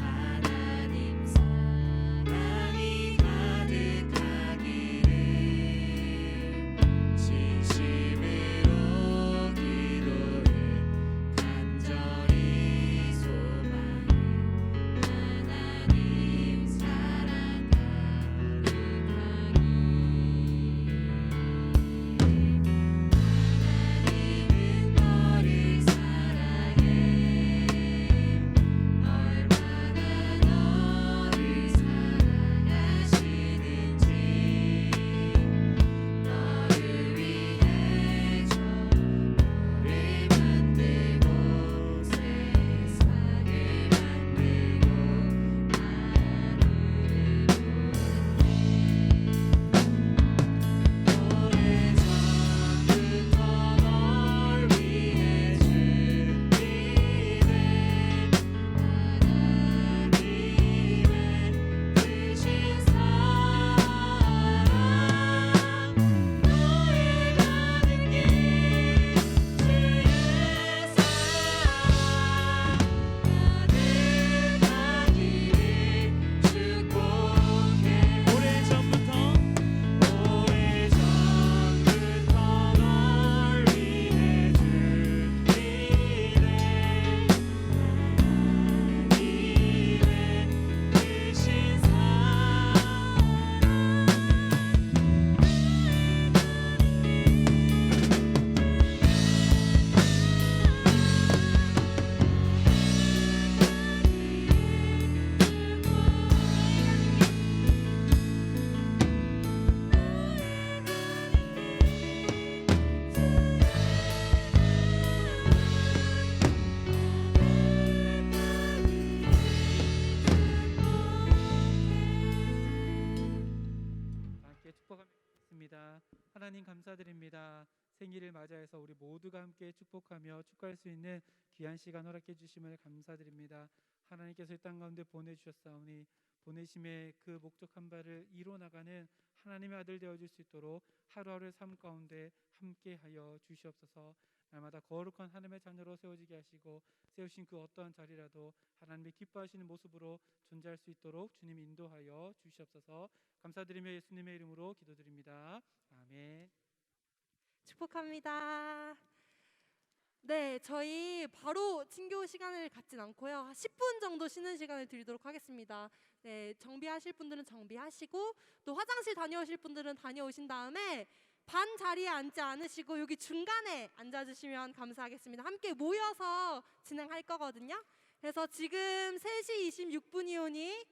하나님 사랑이 가득하기를 진심으로 기도해 간절히 소망해 하나님 사랑 가득하니 하나님은 너를 사랑해 얼마나 너를 사랑하시는지 너를 위해 너를 만들고 세상을 만들고 오래전부터 널 위해 준비된 하나님의 크신 사랑 너의 가는 길 주의 사랑 가득하기를 축복해 오래전부터 널 위해 준비된 하나님의 크신 함께 축복하겠습니다. 하나님 감사드립니다. 생일을 맞이해서 우리 모두가 함께 축복하며 축하할 수 있는 귀한 시간 허락해 주심을 감사드립니다. 하나님께서 이 땅 가운데 보내주셨사오니 보내심의 그 목적한 바를 이루어 나가는 하나님의 아들 되어줄 수 있도록 하루하루의 삶 가운데 함께하여 주시옵소서. 날마다 거룩한 하나님의 자녀로 세워지게 하시고 세우신 그 어떠한 자리라도 하나님의 기뻐하시는 모습으로 존재할 수 있도록 주님 인도하여 주시옵소서. 감사드리며 예수님의 이름으로 기도드립니다. 아멘. 축복합니다. 네, 저희 바로 친교 시간을 갖진 않고요. 10분 정도 쉬는 시간을 드리도록 하겠습니다. 네, 정비하실 분들은 정비하시고 또 화장실 다녀오실 분들은 다녀오신 다음에 반 자리에 앉지 않으시고 여기 중간에 앉아주시면 감사하겠습니다. 함께 모여서 진행할 거거든요. 그래서 지금 3시 26분이 오니